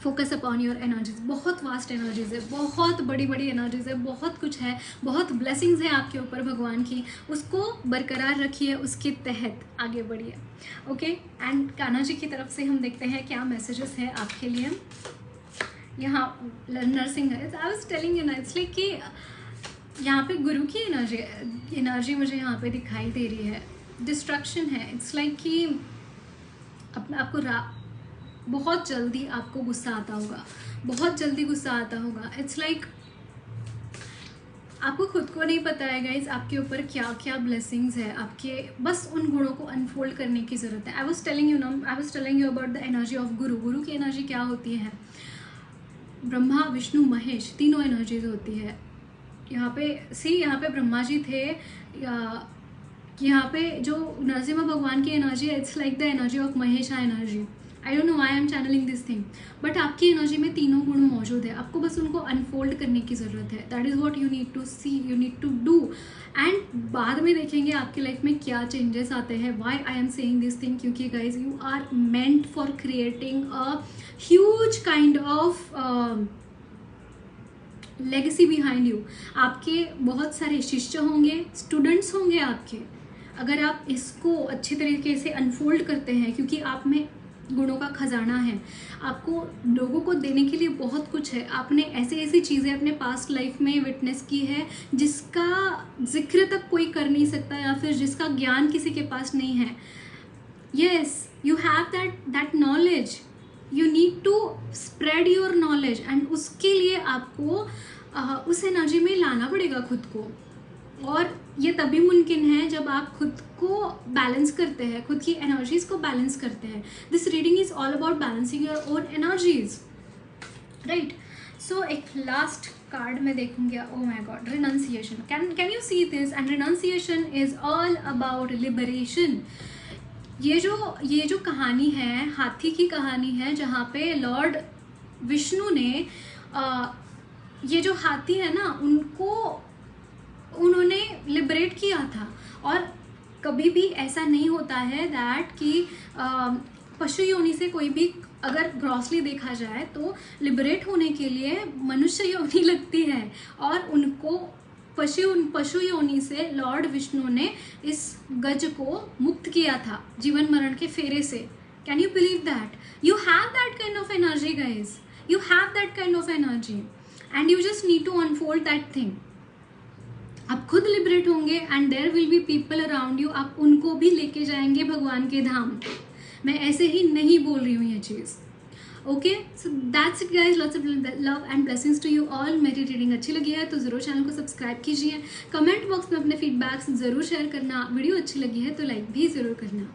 focus upon your energies, बहुत वास्ट एनर्जीज है, बहुत बड़ी बड़ी एनर्जीज है, बहुत कुछ है, बहुत ब्लेसिंग्स हैं आपके ऊपर भगवान की, उसको बरकरार रखिए, उसके तहत आगे बढ़िए, ओके। एंड कान्हा जी की तरफ से हम देखते हैं क्या मैसेजेस है आपके लिए। यहाँ नर्सिंग है, आई वाज टेलिंग यू ना, इट्स लाइक कि यहाँ पे गुरु की एनर्जी मुझे यहाँ पे दिखाई दे रही है, डिस्ट्रक्शन है। इट्स लाइक कि आपको बहुत जल्दी आपको गुस्सा आता होगा, बहुत जल्दी गुस्सा आता होगा। इट्स लाइक आपको खुद को नहीं पता है गाइज आपके ऊपर क्या क्या ब्लेसिंग्स है, आपके बस उन गुणों को अनफोल्ड करने की ज़रूरत है। I was telling you about the energy of गुरु। गुरु की एनर्जी क्या होती है? ब्रह्मा विष्णु महेश तीनों एनर्जीज होती है। यहाँ पे ब्रह्मा जी थे, यहाँ पे जो नरसिम्हा भगवान की एनर्जी है, it's like the energy of Mahesha energy. I don't know why I am channelling this thing, but आपकी एनर्जी में तीनों गुण मौजूद है, आपको बस उनको अनफोल्ड करने की ज़रूरत है। That is what you need to see, you need to do. And बाद में देखेंगे आपकी लाइफ में क्या चेंजेस आते हैं। Why I am saying this thing, क्योंकि guys you are meant for creating a huge kind of legacy behind you. आपके बहुत सारे शिष्य होंगे, स्टूडेंट्स होंगे आपके, अगर आप इसको अच्छे तरीके से अनफोल्ड करते हैं, क्योंकि आप में गुणों का खजाना है, आपको लोगों को देने के लिए बहुत कुछ है। आपने ऐसी चीज़ें अपने पास्ट लाइफ में विटनेस की है जिसका जिक्र तक कोई कर नहीं सकता, या फिर जिसका ज्ञान किसी के पास नहीं है। Yes, you have that knowledge, you need to spread your knowledge, and उसके लिए आपको उस एनर्जी में लाना पड़ेगा खुद को। और ये तभी मुमकिन है जब आप खुद को बैलेंस करते हैं, खुद की एनर्जीज को बैलेंस करते हैं। This reading is all about balancing your own energies, right. So एक लास्ट कार्ड मैं देखूंगी। Oh my God, renunciation. Can you see this? And renunciation is all about liberation. ये जो कहानी है, हाथी की कहानी है, जहाँ पे लॉर्ड विष्णु ने ये जो हाथी है ना, उन्होंने लिबरेट किया था। और कभी भी ऐसा नहीं होता है दैट कि पशु योनि से कोई भी अगर ग्रॉसली देखा जाए तो लिबरेट होने के लिए मनुष्य योनि लगती है, और उनको पशु योनि से लॉर्ड विष्णु ने इस गज को मुक्त किया था जीवन मरण के फेरे से। Can you believe that? You have that kind of energy guys, you have that kind of energy, and you just need to unfold that thing. आप खुद लिबरेट होंगे and there will be people around you, आप उनको भी लेके जाएंगे भगवान के धाम। मैं ऐसे ही नहीं बोल रही हूँ ये चीज़। Okay, so that's it guys, lots of love and blessings to you all. मेरी रीडिंग अच्छी लगी है तो ज़रूर चैनल को सब्सक्राइब कीजिए। कमेंट बॉक्स में अपने फीडबैक्स ज़रूर शेयर करना। वीडियो अच्छी लगी है तो लाइक भी ज़रूर करना।